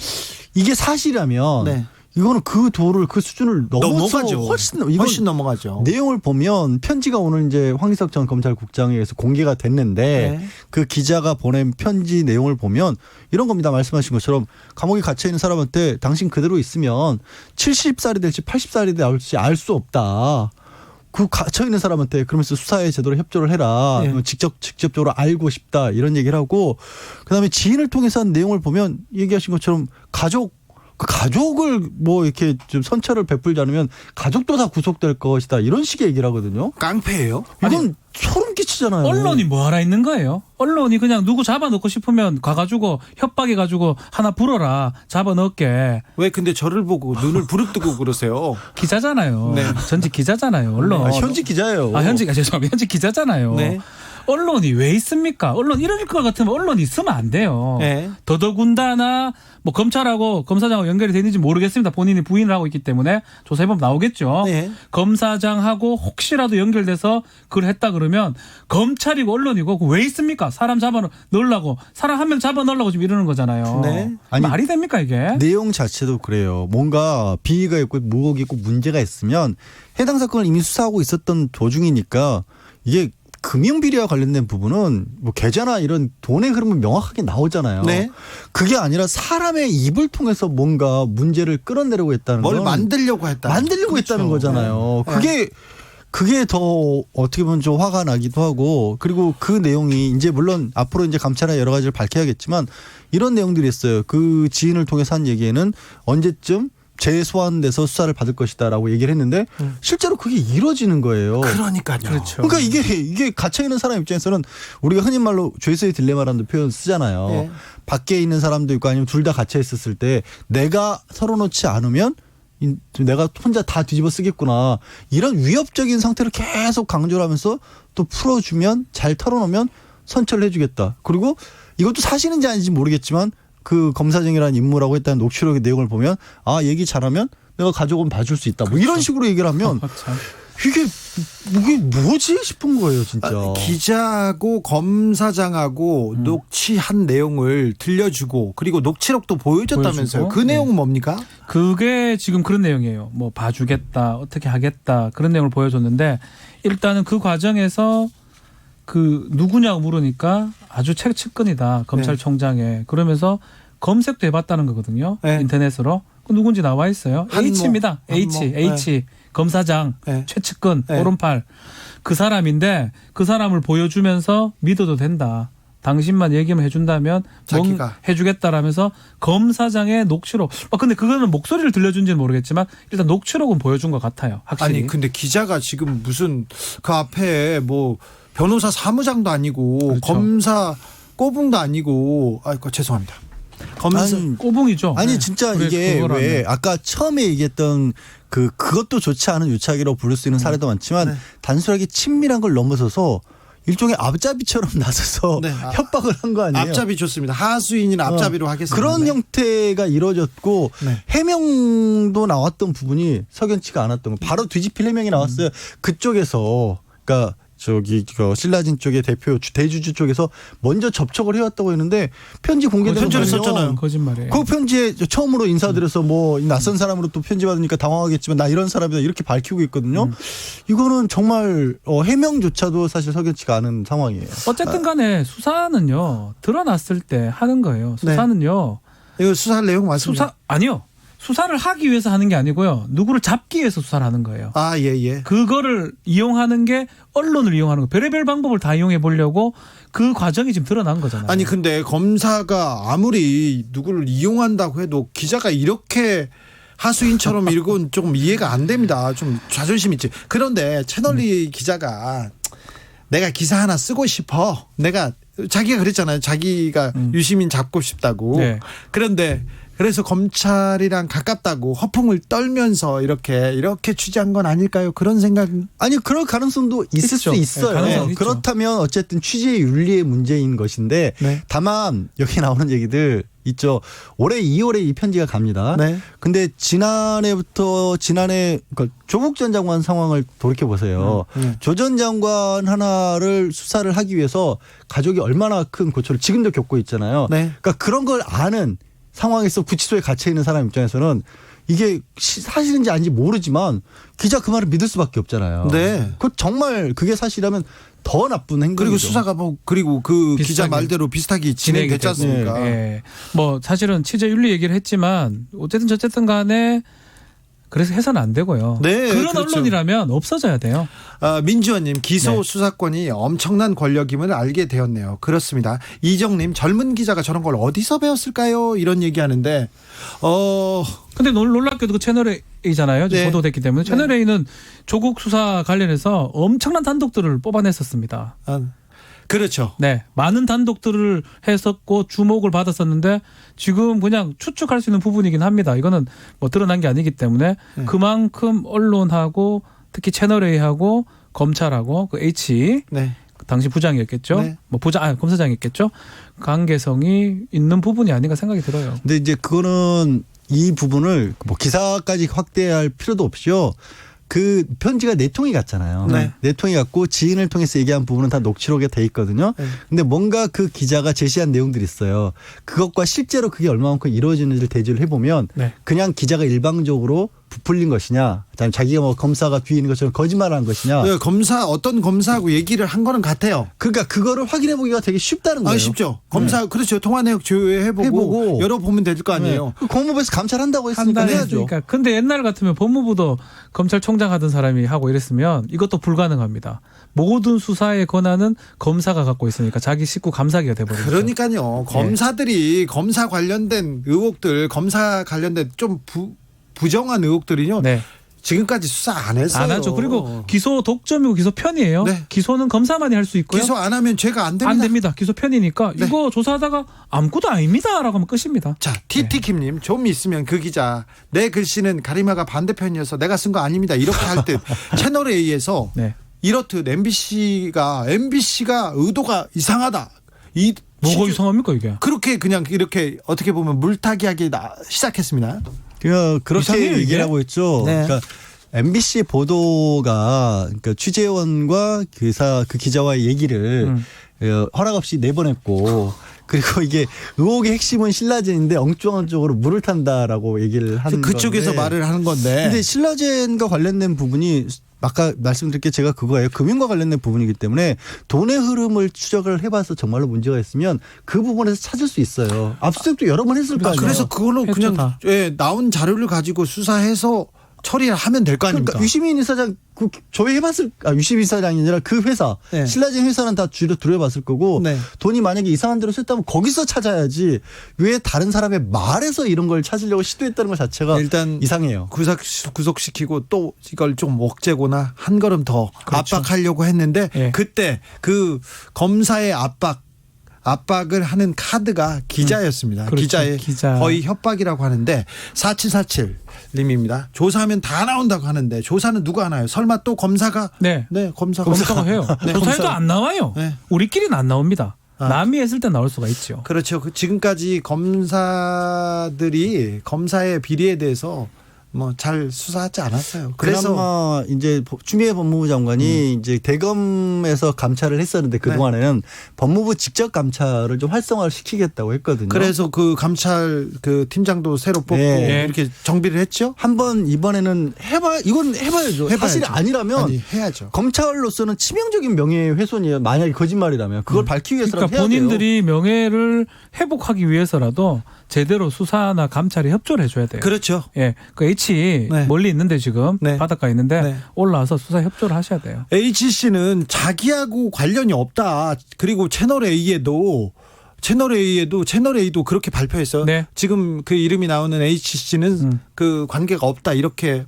이게 사실이라면 네. 이거는 그 도를, 그 수준을 넘어가죠. 훨씬 넘어가죠. 내용을 보면 편지가 오늘 이제 황희석 전 검찰국장에 의해서 공개가 됐는데 네. 그 기자가 보낸 편지 내용을 보면 이런 겁니다. 말씀하신 것처럼 감옥에 갇혀 있는 사람한테 당신 그대로 있으면 70살이 될지 80살이 될지 알 수 없다. 그 갇혀 있는 사람한테 그러면서 수사에 제대로 협조를 해라. 네. 직접적으로 알고 싶다, 이런 얘기를 하고, 그다음에 지인을 통해서 한 내용을 보면 얘기하신 것처럼 가족을 뭐 이렇게 좀 선처를 베풀지 않으면 가족도 다 구속될 것이다, 이런 식의 얘기를 하거든요. 깡패예요? 이건 소름 끼치잖아요. 언론이 뭐 하라 있는 거예요? 언론이 그냥 누구 잡아넣고 싶으면 가가지고 협박해가지고 하나 불어라, 잡아넣게. 왜 근데 저를 보고 눈을 부릅뜨고 그러세요? 기자잖아요. 네. 전직 기자잖아요. 언론. 현직 기자예요. 죄송합니다. 현직 기자잖아요. 네. 언론이 왜 있습니까? 언론 이럴 것 같으면 언론이 있으면 안 돼요. 네. 더더군다나 뭐 검찰하고 검사장하고 연결이 되는지 모르겠습니다. 본인이 부인을 하고 있기 때문에 조사해보면 나오겠죠. 네. 검사장하고 혹시라도 연결돼서 그걸 했다 그러면 검찰이고 언론이고 그거 왜 있습니까? 사람 잡아 넣으려고 사람 한 명 잡아 넣으려고 지금 이러는 거잖아요. 네. 아니, 말이 됩니까 이게? 내용 자체도 그래요. 뭔가 비위가 있고 무혹이 있고 문제가 있으면 해당 사건을 이미 수사하고 있었던 도중이니까 이게 금융비리와 관련된 부분은 뭐 계좌나 이런 돈의 흐름은 명확하게 나오잖아요. 네. 그게 아니라 사람의 입을 통해서 뭔가 문제를 끌어내려고 했다는 뭘 건 만들려고 했다. 만들려고 그렇죠. 했다는 거잖아요. 네. 그게 더 어떻게 보면 좀 화가 나기도 하고 그리고 그 내용이 이제 물론 앞으로 이제 감찰이나 여러 가지를 밝혀야겠지만 이런 내용들이 있어요. 그 지인을 통해서 한 얘기에는 언제쯤 재소환돼서 수사를 받을 것이다라고 얘기를 했는데 실제로 그게 이루어지는 거예요. 그러니까요. 그렇죠. 그러니까 이게 갇혀 있는 사람 입장에서는 우리가 흔히 말로 죄수의 딜레마라는 표현 쓰잖아요. 네. 밖에 있는 사람도 있고 아니면 둘 다 갇혀 있었을 때 내가 털어놓지 않으면 내가 혼자 다 뒤집어 쓰겠구나. 이런 위협적인 상태를 계속 강조를 하면서 또 풀어주면 잘 털어놓으면 선처를 해주겠다. 그리고 이것도 사실인지 아닌지 모르겠지만 그 검사장이라는 인물하고 했다는 녹취록의 내용을 보면 얘기 잘하면 내가 가족은 봐줄 수 있다. 뭐 이런 식으로 얘기를 하면 이게 뭐지 싶은 거예요, 진짜. 기자하고 검사장하고 녹취한 내용을 들려주고 그리고 녹취록도 보여줬다면서요. 보여주고. 그 내용은 뭡니까? 그게 지금 그런 내용이에요. 뭐 봐주겠다, 어떻게 하겠다 그런 내용을 보여줬는데 일단은 그 과정에서 그 누구냐고 물으니까 아주 최측근이다 검찰총장에 그러면서 검색도 해봤다는 거거든요. 네. 인터넷으로 그 누군지 나와 있어요. H입니다. H 검사장 네. 최측근 네. 오른팔 그 사람인데 그 사람을 보여주면서 믿어도 된다. 당신만 얘기만 해준다면 자기가. 해주겠다라면서 검사장의 녹취록. 근데 그거는 목소리를 들려준지는 모르겠지만 일단 녹취록은 보여준 것 같아요. 확실히. 아니 근데 기자가 지금 무슨 그 앞에 뭐 변호사 사무장도 아니고 그렇죠. 검사 꼬붕도 아니고 죄송합니다. 검사 꼬붕이죠. 아니 네. 진짜 그래, 이게 그거라면. 왜 아까 처음에 얘기했던 그것도 좋지 않은 유착이라고 부를 수 있는 사례도 많지만 네. 단순하게 친밀한 걸 넘어서서 일종의 앞잡이처럼 나서서 네. 협박을 한 거 아니에요? 앞잡이 좋습니다. 하수인이나 앞잡이로 하겠습니다. 그런 네. 형태가 이루어졌고 네. 해명도 나왔던 부분이 석연치가 않았던 거. 바로 뒤집힐 해명이 나왔어요. 그쪽에서 그러니까 저기 신라진 쪽의 대표 대주주 쪽에서 먼저 접촉을 해왔다고 했는데 편지 공개된 편지를 거거든요. 썼잖아요. 거짓말이에요. 그 편지에 처음으로 인사드려서 뭐 낯선 사람으로 또 편지 받으니까 당황하겠지만 나 이런 사람이다 이렇게 밝히고 있거든요. 이거는 정말 해명조차도 사실 석연치가 않은 상황이에요. 어쨌든 간에 수사는요. 드러났을 때 하는 거예요. 수사는요. 이거 수사할 내용 맞습니다. 아니요. 수사를 하기 위해서 하는 게 아니고요. 누구를 잡기 위해서 수사를 하는 거예요. 예. 그거를 이용하는 게 언론을 이용하는 거. 별의별 방법을 다 이용해 보려고 그 과정이 지금 드러난 거잖아요. 아니 근데 검사가 아무리 누구를 이용한다고 해도 기자가 이렇게 하수인처럼 이건 조금 이해가 안 됩니다. 좀 자존심 있지. 그런데 채널리 기자가 내가 기사 하나 쓰고 싶어. 자기가 그랬잖아요. 자기가 유시민 잡고 싶다고. 네. 그래서 검찰이랑 가깝다고 허풍을 떨면서 이렇게 취재한 건 아닐까요? 그런 생각. 아니 그럴 가능성도 있을 있죠. 수 있어요. 네, 가능성은 있죠. 그렇다면 어쨌든 취재 윤리의 문제인 것인데 네. 다만 여기 나오는 얘기들 있죠. 올해 2월에 이 편지가 갑니다. 네. 근데 지난해 그러니까 조국 전 장관 상황을 돌이켜 보세요. 조 전 장관 하나를 수사를 하기 위해서 가족이 얼마나 큰 고초를 지금도 겪고 있잖아요. 네. 그러니까 그런 걸 아는 상황에서 구치소에 갇혀 있는 사람 입장에서는 이게 사실인지 아닌지 모르지만 기자 그 말을 믿을 수밖에 없잖아요. 네. 정말 그게 사실이라면 더 나쁜 행동이죠. 그리고 수사가 그리고 그 비슷하게 기자 말대로 비슷하게 진행됐지 않습니까? 네. 뭐 사실은 취재 윤리 얘기를 했지만 어쨌든 간에 그래서 해서는 안 되고요. 네, 그런 그렇죠. 언론이라면 없어져야 돼요. 민주원님 기소 네. 수사권이 엄청난 권력임을 알게 되었네요. 그렇습니다. 이정님 젊은 기자가 저런 걸 어디서 배웠을까요? 이런 얘기하는데 근데 놀랍게도 그 채널 A잖아요. 지금 네. 보도됐기 때문에 채널 A는 조국 수사 관련해서 엄청난 단독들을 뽑아냈었습니다. 그렇죠. 네, 많은 단독들을 했었고 주목을 받았었는데 지금 그냥 추측할 수 있는 부분이긴 합니다. 이거는 뭐 드러난 게 아니기 때문에 그만큼 언론하고 특히 채널 A하고 검찰하고 그 H 네. 당시 부장이었겠죠. 네. 뭐 검사장이었겠죠. 관계성이 있는 부분이 아닌가 생각이 들어요. 근데 이제 그거는 이 부분을 뭐 기사까지 확대할 필요도 없이요. 그 편지가 4통이 갔잖아요. 네. 4통이 갔고 지인을 통해서 얘기한 부분은 다 녹취록에 돼 있거든요. 네. 근데 뭔가 그 기자가 제시한 내용들이 있어요. 그것과 실제로 그게 얼마만큼 이루어지는지를 대조를 해보면 네. 그냥 기자가 일방적으로 부풀린 것이냐, 그다음에 자기가 뭐 검사가 뒤에 있는 것처럼 거짓말을 한 것이냐. 네, 어떤 검사하고 얘기를 한 거는 같아요. 그러니까 그거를 확인해 보기가 되게 쉽다는 거예요. 쉽죠. 검사 그렇죠. 통화 내용 조회해보고 해보고. 열어보면 될 거 아니에요. 그 법무부에서 감찰한다고 했으니까 한다고 해야죠. 했으니까. 근데 옛날 같으면 법무부도 검찰총장 하던 사람이 하고 이랬으면 이것도 불가능합니다. 모든 수사의 권한은 검사가 갖고 있으니까 자기 식구 감사기가 돼버리죠. 그러니까요. 검사들이 검사 관련된 의혹들, 검사 관련된 좀 부정한 의혹들이요. 네. 지금까지 수사 안 했어요. 안 하죠. 그리고 기소 독점이고 기소 편이에요. 네. 기소는 검사만이 할 수 있고요. 기소 안 하면 죄가 안 됩니다. 안 됩니다. 기소 편이니까 네. 이거 조사하다가 아무것도 아닙니다라고 하면 끝입니다. 자, 티티킴님 좀 있으면 그 기자 내 글씨는 가리마가 반대편이어서 내가 쓴 거 아닙니다. 이렇게 할 때 채널 A에서 네. 이렇듯 MBC가 의도가 이상하다. 뭐가 이상합니까 이게? 그렇게 그냥 이렇게 어떻게 보면 물타기하기 시작했습니다. 그렇게 이상해요, 이게? 얘기를 하고 있죠. 네. 그러니까 MBC 보도가 그러니까 취재원과 그 기자와의 얘기를 허락 없이 내보냈고 그리고 이게 의혹의 핵심은 신라젠인데 엉뚱한 쪽으로 물을 탄다라고 얘기를 하는 그쪽에서 건데. 말을 하는 건데. 근데 신라젠과 관련된 부분이 아까 말씀드린 게 제가 그거예요. 금융과 관련된 부분이기 때문에 돈의 흐름을 추적을 해봐서 정말로 문제가 있으면 그 부분에서 찾을 수 있어요. 압수수색도 여러 번 했을 거 아니에요. 그래서 그걸로 했죠, 그냥 다. 나온 자료를 가지고 수사해서 처리를 하면 될 거 아닙니까? 그러니까 유시민 이사장 유시민 이사장이 아니라 그 회사 네. 신라젠 회사는 다 들여봤을 거고 네. 돈이 만약에 이상한 데로 샜다면 거기서 찾아야지 왜 다른 사람의 말에서 이런 걸 찾으려고 시도했다는 것 자체가 일단 이상해요. 구속시키고 또 이걸 좀 억제거나 한 걸음 더 그렇죠. 압박하려고 했는데 예. 그때 그 검사의 압박을 하는 카드가 기자였습니다. 그렇죠. 기자의 기자. 거의 협박이라고 하는데 4747님입니다. 조사하면 다 나온다고 하는데 조사는 누가 하나요? 설마 또 검사가? 네. 검사가 해요. 네, 조사해도 안 나와요. 네. 우리끼리는 안 나옵니다. 아. 남이 했을 때 나올 수가 있죠. 그렇죠. 지금까지 검사들이 검사의 비리에 대해서 뭐 잘 수사하지 않았어요. 그래서 그나마 이제 추미애 법무부 장관이 이제 대검에서 감찰을 했었는데 그 동안에는 법무부 직접 감찰을 좀 활성화를 시키겠다고 했거든요. 그래서 그 감찰 그 팀장도 새로 뽑고 네. 이렇게 정비를 했죠. 한번 이번에는 이건 해봐야죠. 사실이 아니라면 아니, 해야죠. 검찰로서는 치명적인 명예훼손이에요. 만약에 거짓말이라면 그걸 밝히기 위해서라도 그러니까 해야 돼요. 본인들이 명예를 회복하기 위해서라도 제대로 수사나 감찰에 협조를 해줘야 돼요. 그렇죠. 예, 그 H 네. 멀리 있는데 지금 네. 바닷가에 있는데 네. 올라와서 수사 협조를 하셔야 돼요. HC는 자기하고 관련이 없다. 그리고 채널 A도 그렇게 발표했어요. 네. 지금 그 이름이 나오는 HC는 그 관계가 없다 이렇게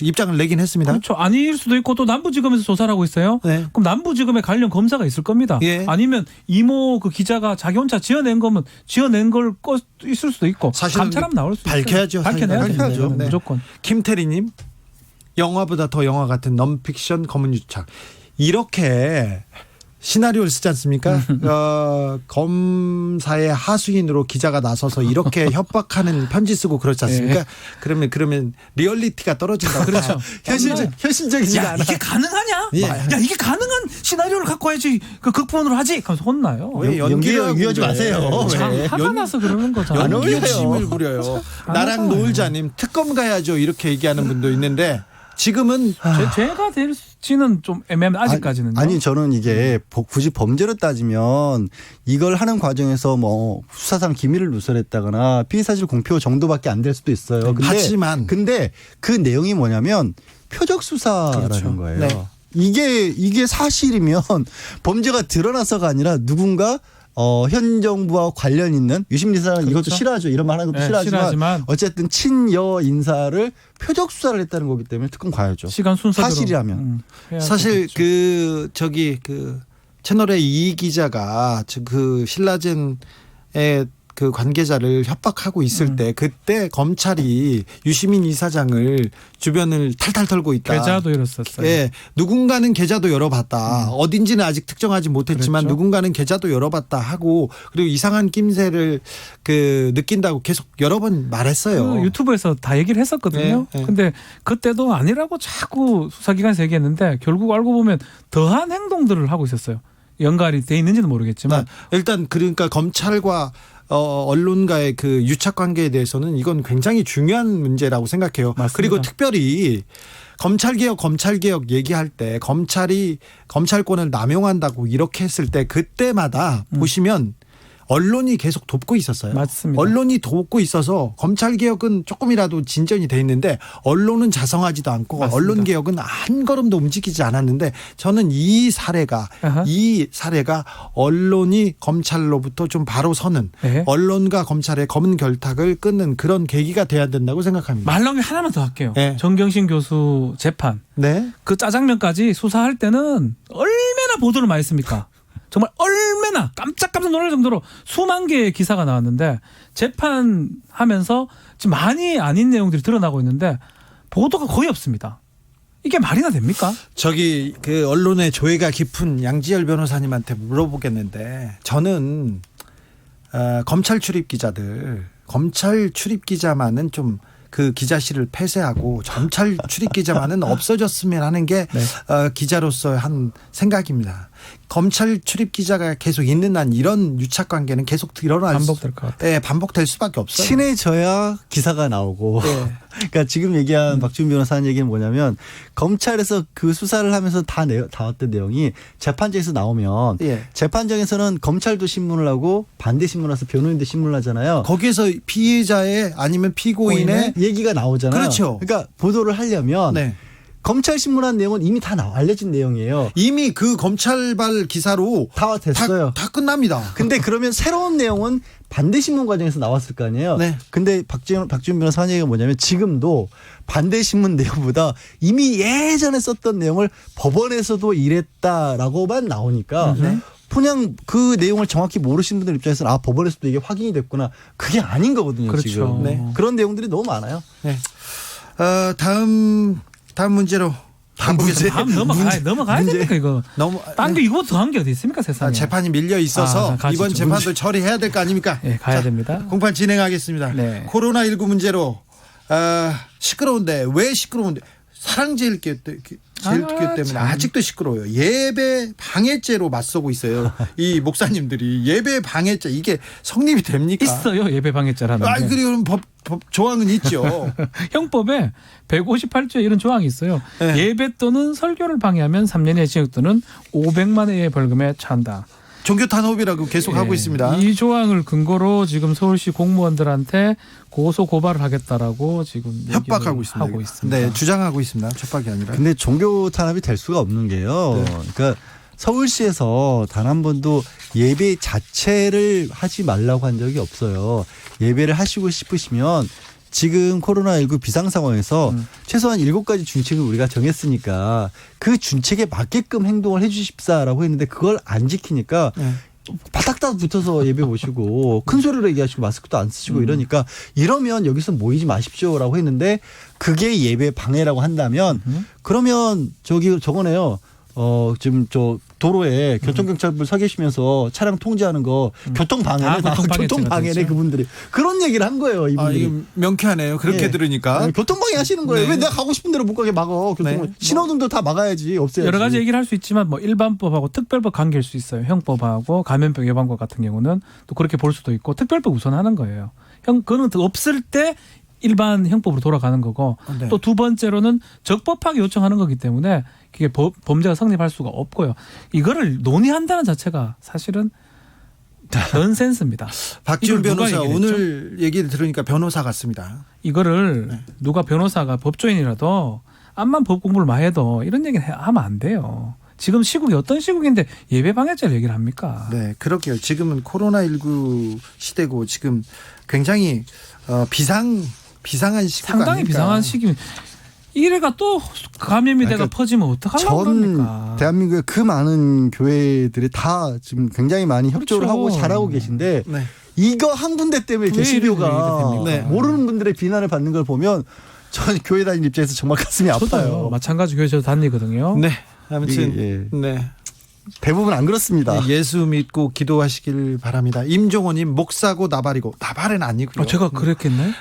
입장을 내긴 했습니다. 그렇죠. 아닐 수도 있고 또 남부지검에서 조사를 하고 있어요. 네. 그럼 남부지검에 관련 검사가 있을 겁니다. 예. 아니면 이모 그 기자가 자기 혼자 지어낸 걸 있을 수도 있고 사실은 감찰하면 나올 수 밝혀야죠. 있어요. 밝혀내야 밝혀야죠. 돼요. 네. 무조건. 김태리님, 영화보다 더 영화 같은 넌픽션 검은 유착. 이렇게 시나리오를 쓰지 않습니까? 검사의 하수인으로 기자가 나서서 이렇게 협박하는 편지 쓰고 그렇지 않습니까? 예. 그러면 리얼리티가 떨어진다. 그렇죠. 현실적이지가 야 않아. 이게 가능하냐? 예. 야 이게 가능한 시나리오를 갖고 와야지 그 극본으로 하지. 하면서 혼나요. 왜 연기하지 마세요. 참 왜? 화가 나서 그러는 거잖아요. 안 어울려요. 욕심을 부려요. 나랑 하잖아요. 놀자님 특검 가야죠 이렇게 얘기하는 분도 있는데 지금은 죄가 될지는 좀 애매하면 아직까지는. 아니 저는 이게 굳이 범죄로 따지면 이걸 하는 과정에서 뭐 수사상 기밀을 누설했다거나 피의 사실 공표 정도밖에 안 될 수도 있어요. 근데 그 내용이 뭐냐면 표적 수사라는 그렇죠. 거예요. 네. 이게 사실이면 범죄가 드러나서가 아니라 누군가 현 정부와 관련 있는 유시민 이사는 그렇죠. 이것도 싫어하죠. 이런 말 하는 것도 네, 싫어하지만 어쨌든 친여 인사를 표적 수사를 했다는 거기 때문에 특검 가야죠. 시간 순서대로 사실이라면. 해야 사실 되겠죠. 그 채널의 이 기자가 그 신라젠의 그 관계자를 협박하고 있을 때 그때 검찰이 유시민 이사장을 주변을 탈탈 털고 있다. 계좌도 열었었어요. 예, 누군가는 계좌도 열어봤다. 어딘지는 아직 특정하지 못했지만 그랬죠. 누군가는 계좌도 열어봤다 하고 그리고 이상한 낌새를 그 느낀다고 계속 여러 번 말했어요. 그 유튜브에서 다 얘기를 했었거든요. 네, 네. 근데 그때도 아니라고 자꾸 수사기관에서 얘기했는데 결국 알고 보면 더한 행동들을 하고 있었어요. 연관이 돼 있는지는 모르겠지만 일단 그러니까 검찰과 언론과의 그 유착 관계에 대해서는 이건 굉장히 중요한 문제라고 생각해요. 맞습니다. 그리고 특별히 검찰개혁 얘기할 때 검찰이 검찰권을 남용한다고 이렇게 했을 때 그때마다 보시면 언론이 계속 돕고 있었어요. 맞습니다. 언론이 돕고 있어서 검찰개혁은 조금이라도 진전이 돼 있는데 언론은 자성하지도 않고 맞습니다. 언론개혁은 한 걸음도 움직이지 않았는데 저는 이 사례가 언론이 검찰로부터 좀 바로 서는 네. 언론과 검찰의 검은 결탁을 끊는 그런 계기가 돼야 된다고 생각합니다. 말 나온 게 하나만 더 할게요. 네. 정경심 교수 재판. 네. 그 짜장면까지 수사할 때는 얼마나 보도를 많이 했습니까? 정말 얼마나 깜짝깜짝 놀랄 정도로 수만 개의 기사가 나왔는데 재판하면서 지금 많이 아닌 내용들이 드러나고 있는데 보도가 거의 없습니다. 이게 말이나 됩니까? 저기 그 언론의 조예가 깊은 양지열 변호사님한테 물어보겠는데 저는 검찰 출입 기자만은 좀 그 기자실을 폐쇄하고 검찰 출입 기자만은 없어졌으면 하는 게 네. 기자로서의 한 생각입니다. 검찰 출입 기자가 계속 있는 한 이런 유착 관계는 계속 반복될 것 같아요. 네, 반복될 수밖에 없어요. 친해져야 기사가 나오고. 네. 그러니까 지금 얘기한 박지훈 변호사 하는 얘기는 뭐냐면 검찰에서 그 수사를 하면서 다 왔던 내용이 재판장에서 나오면 예. 재판장에서는 검찰도 신문을 하고 반대 신문을 해서 변호인도 신문을 하잖아요. 거기에서 피해자의 아니면 피고인의 얘기가 나오잖아요. 그렇죠. 그러니까 보도를 하려면 네. 검찰 신문한 내용은 이미 다 알려진 내용이에요. 이미 그 검찰발 기사로 다 됐어요. 다 끝납니다. 근데 그러면 새로운 내용은 반대 신문 과정에서 나왔을 거 아니에요. 네. 근데 박지훈 변호사 하는 얘기가 뭐냐면 지금도 반대 신문 내용보다 이미 예전에 썼던 내용을 법원에서도 이랬다라고만 나오니까 그냥 그 내용을 정확히 모르시는 분들 입장에서는 법원에서도 이게 확인이 됐구나. 그게 아닌 거거든요. 그렇죠. 지금. 네. 그런 내용들이 너무 많아요. 네. 다음 문제로 다음 넘어가야 됩니까 이거? 너무 딴 게 이거보다 더한 게 어디 있습니까 세상에? 재판이 밀려 있어서 가시죠. 이번 재판도 처리해야 될 거 아닙니까? 네, 가야 됩니다. 공판 진행하겠습니다. 네. 코로나19 문제로 시끄러운데 왜 시끄러운데 사랑제일교 때문에 아직도 시끄러워요. 예배 방해죄로 맞서고 있어요. 이 목사님들이 예배 방해죄 이게 성립이 됩니까? 있어요 예배 방해죄라는 게. 그리고 법 조항은 있죠. 형법에 158조에 이런 조항이 있어요. 네. 예배 또는 설교를 방해하면 3년의 징역 또는 500만 원의 벌금에 처한다. 종교 탄압이라고 계속 하고 있습니다. 이 조항을 근거로 지금 서울시 공무원들한테 고소 고발을 하겠다라고 지금 협박하고 얘기를 하고 있습니다. 네, 주장하고 있습니다. 협박이 아니라. 근데 종교 탄압이 될 수가 없는 게요. 그러니까 서울시에서 단 한 번도 예배 자체를 하지 말라고 한 적이 없어요. 예배를 하시고 싶으시면 지금 코로나19 비상 상황에서 최소한 7가지 준칙을 우리가 정했으니까 그 준칙에 맞게끔 행동을 해 주십사라고 했는데 그걸 안 지키니까 바닥다 붙어서 예배 보시고 큰 소리로 얘기하시고 마스크도 안 쓰시고 이러니까 이러면 여기서 모이지 마십시오라고 했는데 그게 예배 방해라고 한다면 그러면 저거네요. 지금 도로에 교통경찰분 서 계시면서 차량 통제하는 거 교통방해네. 교통방해네 그분들이. 그런 얘기를 한 거예요. 이분들이. 이게 명쾌하네요. 그렇게 들으니까. 네, 교통방해 하시는 거예요. 네. 왜 내가 가고 싶은 대로 못 가게 막어. 신호등도 다 막아야지. 없애야지. 여러 가지 얘기를 할 수 있지만 뭐 일반법하고 특별법 관계일 수 있어요. 형법하고 감염병 예방법 같은 경우는 또 그렇게 볼 수도 있고 특별법 우선하는 거예요. 그거는 없을 때 일반 형법으로 돌아가는 거고 네. 또 두 번째로는 적법하게 요청하는 거기 때문에 그게 범죄가 성립할 수가 없고요. 이거를 논의한다는 자체가 사실은 넌센스입니다. 박지훈 이걸 누가 변호사 얘기를 오늘 얘기를 들으니까 변호사 같습니다. 이거를 누가 변호사가 법조인이라도 암만 법 공부를 많이 해도 이런 얘기는 하면 안 돼요. 지금 시국이 어떤 시국인데 예배 방해죄를 얘기를 합니까? 네, 그렇게요. 지금은 코로나19 시대고 지금 굉장히 비상한 시기가 상당히 아닐까. 비상한 시기. 이래가 또 감염이 돼가 그러니까 퍼지면 어떡하려고 합니까? 대한민국의 그 많은 교회들이 다 지금 굉장히 많이 협조를 그렇죠. 하고 잘하고 계신데 네. 이거 한 군데 때문에 왜 개신교가 이렇게 됩니까? 네. 모르는 분들의 비난을 받는 걸 보면 저는 교회 다니는 입장에서 정말 가슴이 저도요. 아파요. 마찬가지 교회 저도 다니거든요. 네. 아무튼 예. 네. 대부분 안 그렇습니다. 예수 믿고 기도하시길 바랍니다. 임종호님 목사고 나발이고 나발은 아니고요. 제가 그랬겠네.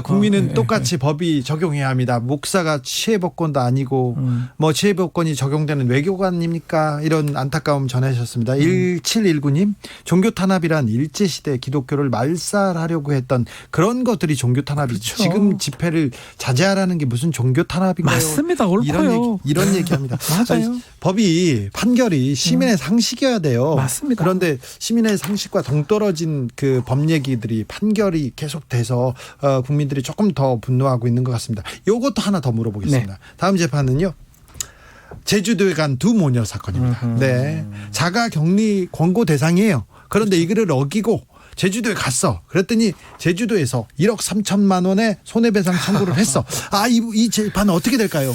국민은 예, 똑같이 법이 적용해야 합니다. 목사가 치해복권도 아니고 뭐 치해복권이 적용되는 외교관입니까? 이런 안타까움 전하셨습니다. 1719님 종교 탄압이란 일제시대 기독교를 말살하려고 했던 그런 것들이 종교 탄압이죠. 그렇죠. 지금 집회를 자제하라는 게 무슨 종교 탄압인가요? 맞습니다. 옳고요. 이런 얘기합니다. 맞아요. 법이 판결이 시민의 상식이어야 돼요. 맞습니다. 그런데 시민의 상식과 동떨어진 그 법 얘기들이 판결이 계속돼서 국민들이 조금 더 분노하고 있는 것 같습니다. 요것도 하나 더 물어보겠습니다. 다음 재판은요. 제주도에 간 두 모녀 사건입니다. 네, 자가격리 권고 대상이에요. 그런데 이거를 어기고 제주도에 갔어. 그랬더니 제주도에서 1억 3천만 원의 손해배상 청구를 했어. 이 재판은 어떻게 될까요?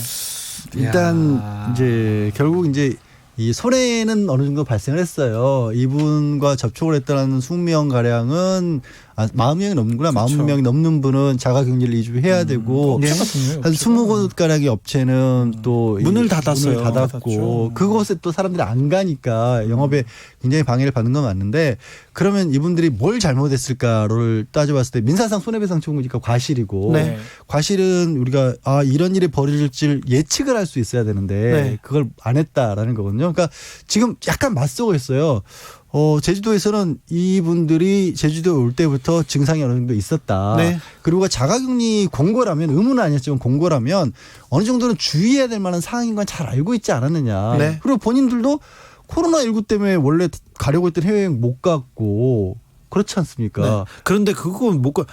일단 이제 결국 이제 이 손해는 어느 정도 발생을 했어요. 이분과 접촉을 했다는 20명 가량은 40명이 넘는구나. 그렇죠. 40명이 넘는 분은 자가격리를 2주 해야 되고 네. 한 20곳 가량의 업체는 또 문을 닫았어요. 문을 닫았고 그곳에 또 사람들이 안 가니까 영업에 굉장히 방해를 받는 건 맞는데 그러면 이분들이 뭘 잘못했을까를 따져봤을 때 민사상 손해배상 청구니까 과실이고 네. 과실은 우리가 이런 일이 벌어질 줄 예측을 할 수 있어야 되는데 네. 그걸 안 했다라는 거거든요. 그러니까 지금 약간 맞서고 있어요. 제주도에서는 이분들이 제주도에 올 때부터 증상이 어느 정도 있었다. 네. 그리고 자가격리 공고라면 의무는 아니었지만 공고라면 어느 정도는 주의해야 될 만한 사항인 건 잘 알고 있지 않았느냐. 네. 그리고 본인들도 코로나19 때문에 원래 가려고 했던 해외여행 못 갔고 그렇지 않습니까? 네. 그런데 그건 못 가.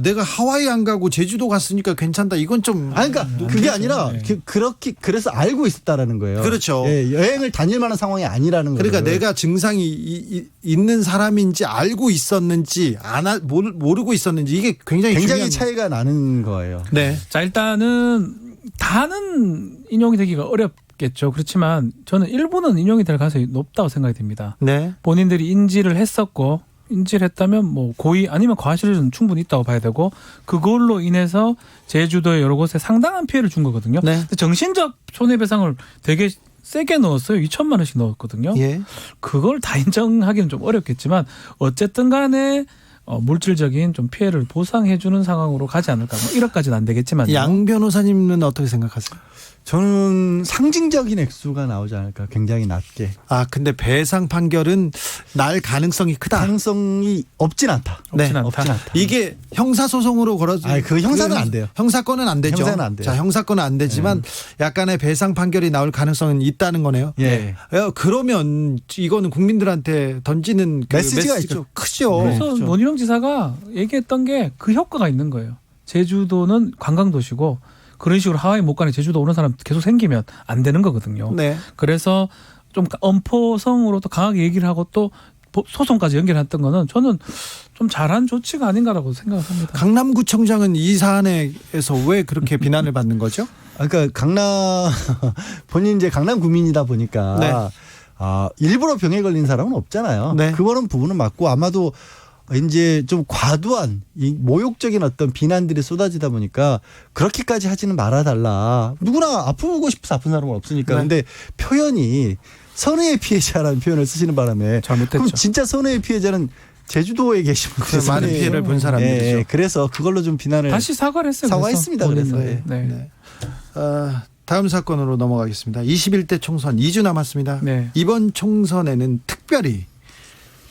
내가 하와이 안 가고 제주도 갔으니까 괜찮다. 이건 좀. 그러니까 그게 아니라 그렇게 그래서 알고 있었다라는 거예요. 그렇죠. 예, 여행을 다닐 만한 상황이 아니라는 거예요. 그러니까 내가 증상이 있는 사람인지 알고 있었는지 모르고 있었는지 이게 굉장히 중요한. 차이가 나는 거예요. 네. 자, 일단은 다는 인용이 되기가 어렵겠죠. 그렇지만 저는 일부는 인용이 될 가능성이 높다고 생각이 듭니다. 네. 본인들이 인지를 했었고 인지를 했다면 뭐 고의 아니면 과실은 충분히 있다고 봐야 되고 그걸로 인해서 제주도의 여러 곳에 상당한 피해를 준 거거든요. 네. 근데 정신적 손해배상을 되게 세게 넣었어요. 2천만 원씩 넣었거든요. 예. 그걸 다 인정하기는 좀 어렵겠지만 어쨌든 간에 물질적인 좀 피해를 보상해주는 상황으로 가지 않을까. 뭐 1억까지는 안 되겠지만. 양 변호사님은 어떻게 생각하세요? 저는 상징적인 액수가 나오지 않을까. 굉장히 낮게. 근데 배상 판결은 날 가능성이 크다. 가능성이 없진 않다. 네. 없진 않다. 이게 형사소송으로 걸어서. 그 형사는 안 돼요. 형사건은 안 되죠. 형사는 안 돼요. 자, 형사건은 안 되지만 약간의 배상 판결이 나올 가능성은 있다는 거네요. 예. 그러면 이거는 국민들한테 던지는 그 메시지가 메시지가 크죠. 그래서 그렇죠. 원희룡 지사가 얘기했던 게 그 효과가 있는 거예요. 제주도는 관광도시고 그런 식으로 하와이 못 가는 제주도 오는 사람 계속 생기면 안 되는 거거든요. 네. 그래서 좀 엄포성으로 또 강하게 얘기를 하고 또 소송까지 연결했던 거는 저는 좀 잘한 조치가 아닌가라고 생각합니다. 강남구청장은 이 사안에서 왜 그렇게 비난을 받는 거죠? 그러니까 본인 이제 강남 구민이다 보니까 네. 일부러 병에 걸린 사람은 없잖아요. 네. 그거는 부분은 맞고 아마도 이제 좀 과도한 이 모욕적인 어떤 비난들이 쏟아지다 보니까 그렇게까지 하지는 말아달라. 누구나 아프고 싶어서 아픈 사람은 없으니까. 네. 근데 표현이 선의의 피해자라는 표현을 쓰시는 바람에 잘못했죠. 그럼 진짜 선의의 피해자는 제주도에 계신 분들 많은 피해를 본 사람들이죠. 예, 그래서 그걸로 좀 비난을 다시 사과를 했어요. 사과했습니다. 그래서 본인은. 예. 네. 다음 사건으로 넘어가겠습니다. 21대 총선 2주 남았습니다. 네. 이번 총선에는 특별히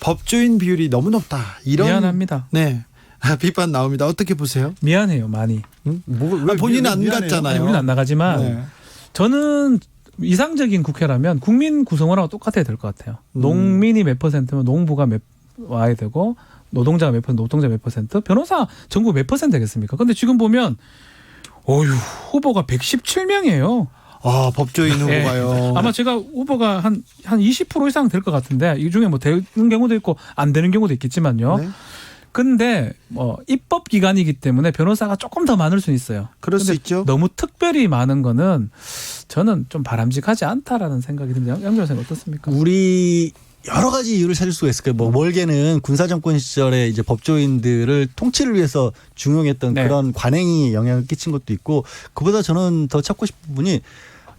법조인 비율이 너무 높다. 이런 미안합니다. 네. 비판 나옵니다. 어떻게 보세요? 미안해요, 많이. 본인은 안 갔잖아요. 아니, 우리는 안 나가지만 네. 저는 이상적인 국회라면 국민 구성원하고 똑같아야 될 것 같아요. 농민이 몇 %면 농부가 몇 와야 되고 노동자가 몇 %, 노동자 몇 %, 변호사 전국 몇 % 되겠습니까? 근데 지금 보면 후보가 117명이에요. 법조인 후보가요. 아마 제가 후보가 한 20% 이상 될 것 같은데 이 중에 뭐 되는 경우도 있고 안 되는 경우도 있겠지만요. 네. 근데 입법 기관이기 때문에 변호사가 조금 더 많을 수는 있어요. 그럴 수 근데 있죠. 너무 특별히 많은 거는 저는 좀 바람직하지 않다라는 생각이 듭니다. 양 변호사님 어떻습니까? 우리 여러 가지 이유를 찾을 수가 있을 거예요. 뭐 멀게는 군사정권 시절에 이제 법조인들을 통치를 위해서 중용했던 네. 그런 관행이 영향을 끼친 것도 있고, 그보다 저는 더 찾고 싶은 부분이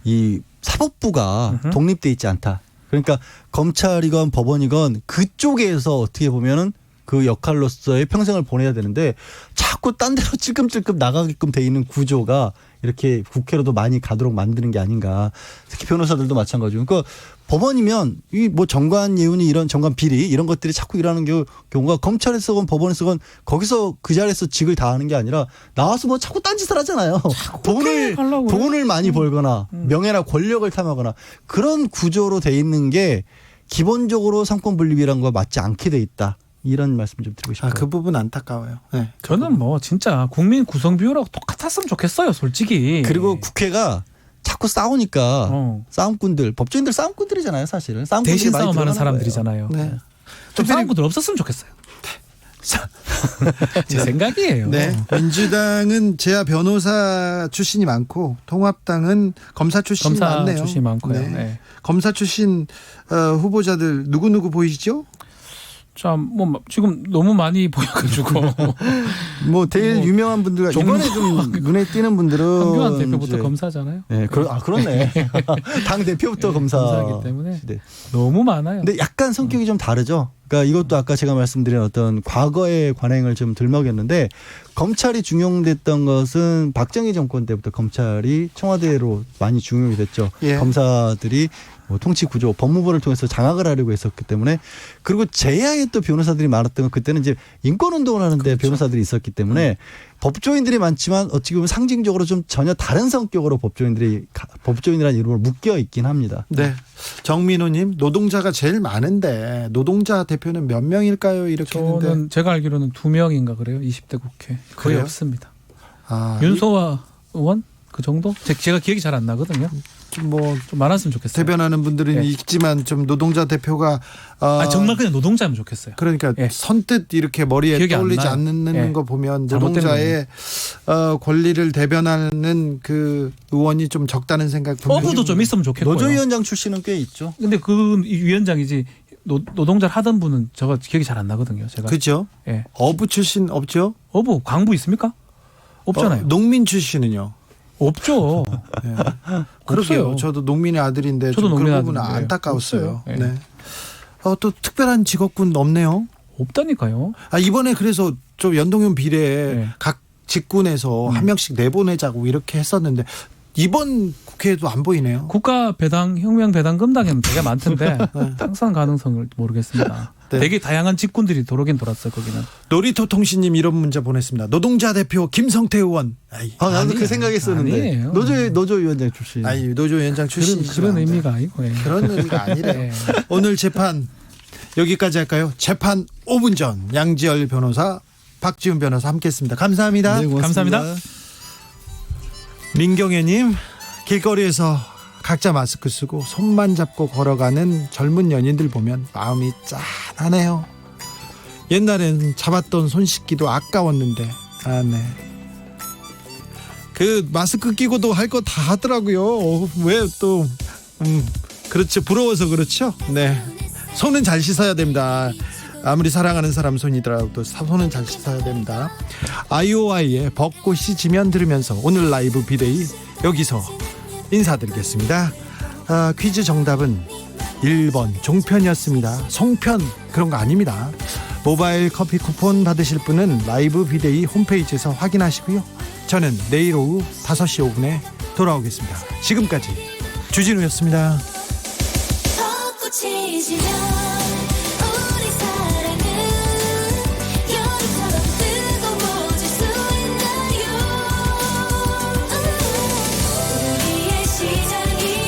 이 사법부가 독립돼 있지 않다. 그러니까 검찰이건 법원이건 그쪽에서 어떻게 보면은 그 역할로서의 평생을 보내야 되는데 자꾸 딴 데로 찔끔찔끔 나가게끔 돼 있는 구조가 이렇게 국회로도 많이 가도록 만드는 게 아닌가. 특히 변호사들도 마찬가지고. 그러니까 법원이면 이 뭐 정관 예우니 이런 정관 비리 이런 것들이 자꾸 일어나는 경우가 검찰에서건 법원에서건 거기서 그 자리에서 직을 다하는 게 아니라 나와서 뭐 자꾸 딴짓을 하잖아요. 돈을 많이 벌거나 명예나 권력을 탐하거나 그런 구조로 돼 있는 게 기본적으로 상권 분립이란 거 맞지 않게 돼 있다. 이런 말씀 좀 드리고 싶어요. 그 부분 안타까워요. 네. 저는 뭐 진짜 국민 구성 비율하고 똑같았으면 좋겠어요, 솔직히. 그리고 국회가 자꾸 싸우니까 싸움꾼들, 법조인들 싸움꾼들이잖아요, 사실은. 싸움꾼들이 대신 많이 싸움하는 드러나는 사람들이잖아요. 네. 좀 싸움꾼들 없었으면 좋겠어요. 제 생각이에요. 네. 민주당은 제야 변호사 출신이 많고 통합당은 검사 출신이 많네요. 출신이 많고요. 네. 네. 검사 출신 후보자들 누구 보이시죠? 참, 뭐, 지금 너무 많이 보여가지고. 뭐, 제일 유명한 분들, 이번에 좀 눈에 띄는 분들은. 황교안 대표부터 이제 검사잖아요. 네, 그렇네. 당 대표부터 검사이기 때문에 네. 너무 많아요. 근데 약간 성격이 좀 다르죠. 그러니까 이것도 아까 제가 말씀드린 어떤 과거의 관행을 좀 들먹였는데, 검찰이 중용됐던 것은 박정희 정권 때부터 검찰이 청와대로 많이 중용이 됐죠. 예. 검사들이 뭐 통치 구조, 법무부를 통해서 장악을 하려고 했었기 때문에, 그리고 제야의 또 변호사들이 많았던 건 그때는 이제 인권 운동을 하는데 그렇죠. 변호사들이 있었기 때문에 법조인들이 많지만 어찌 보면 상징적으로 좀 전혀 다른 성격으로 법조인이라는 이름으로 묶여 있긴 합니다. 네. 정민호님, 노동자가 제일 많은데, 노동자 대표는 몇 명일까요? 이렇게 했는데. 저는 제가 알기로는 2명인가 그래요. 20대 국회. 거의 그래요? 없습니다. 윤소아 의원? 그 정도? 제가 기억이 잘 안 나거든요. 좀 많았으면 좋겠어요. 대변하는 분들은 네. 있지만 좀 노동자 대표가 정말 그냥 노동자면 좋겠어요. 그러니까 예. 선뜻 이렇게 머리에 기억이 안 떠올리지 나요. 않는 예. 거 보면 잘못된 노동자의 권리를 대변하는 그 의원이 좀 적다는 생각 분명히 어부도 좀 있으면 좋겠고요. 노조위원장 출신은 꽤 있죠. 근데 그 위원장이지 노동자를 하던 분은 제가 기억이 잘 안 나거든요. 제가. 그죠? 예. 어부 출신 없죠? 어부 광부 있습니까? 없잖아요. 농민 출신은요? 없죠. 네. 그러게요. 저도 농민의 아들인데 저도 좀 그런 농민의 부분은 아들인데 안타까웠어요. 없어요. 네. 또 특별한 직업군 없네요. 없다니까요. 이번에 그래서 좀 연동형 비례 네. 각 직군에서 한 명씩 내보내자고 이렇게 했었는데 이번 국회에도 안 보이네요. 국가 배당 혁명 배당 금당에는 되게 많던데 당선 가능성을 모르겠습니다. 네. 되게 다양한 직군들이 돌긴 돌았어요. 거기는. 놀이터 통신님 이런 문자 보냈습니다. 노동자 대표 김성태 의원. 나도 그 생각했었는데. 아니에요. 노조위원장 출신. 노조위원장 출신이지만 그런 의미가 아니고. 예. 그런 의미가 아니래요. 예. 오늘 재판 여기까지 할까요? 재판 5분 전 양지열 변호사, 박지훈 변호사 함께했습니다. 감사합니다. 네, 고맙습니다. 감사합니다. 민경애님, 길거리에서 각자 마스크 쓰고 손만 잡고 걸어가는 젊은 연인들 보면 마음이 짠하네요. 옛날엔 잡았던 손 씻기도 아까웠는데, 네. 그 마스크 끼고도 할 거 다 하더라고요. 왜 또, 그렇죠. 부러워서 그렇죠. 네. 손은 잘 씻어야 됩니다. 아무리 사랑하는 사람 손이더라도 손은 잘 씻어야 됩니다. IOI의 벚꽃이 지면 들으면서 오늘 라이브 비데이 여기서 인사드리겠습니다. 퀴즈 정답은 1번 종편이었습니다. 송편 그런 거 아닙니다. 모바일 커피 쿠폰 받으실 분은 라이브 비데이 홈페이지에서 확인하시고요. 저는 내일 오후 5시 5분에 돌아오겠습니다. 지금까지 주진우였습니다. 벚꽃이 지면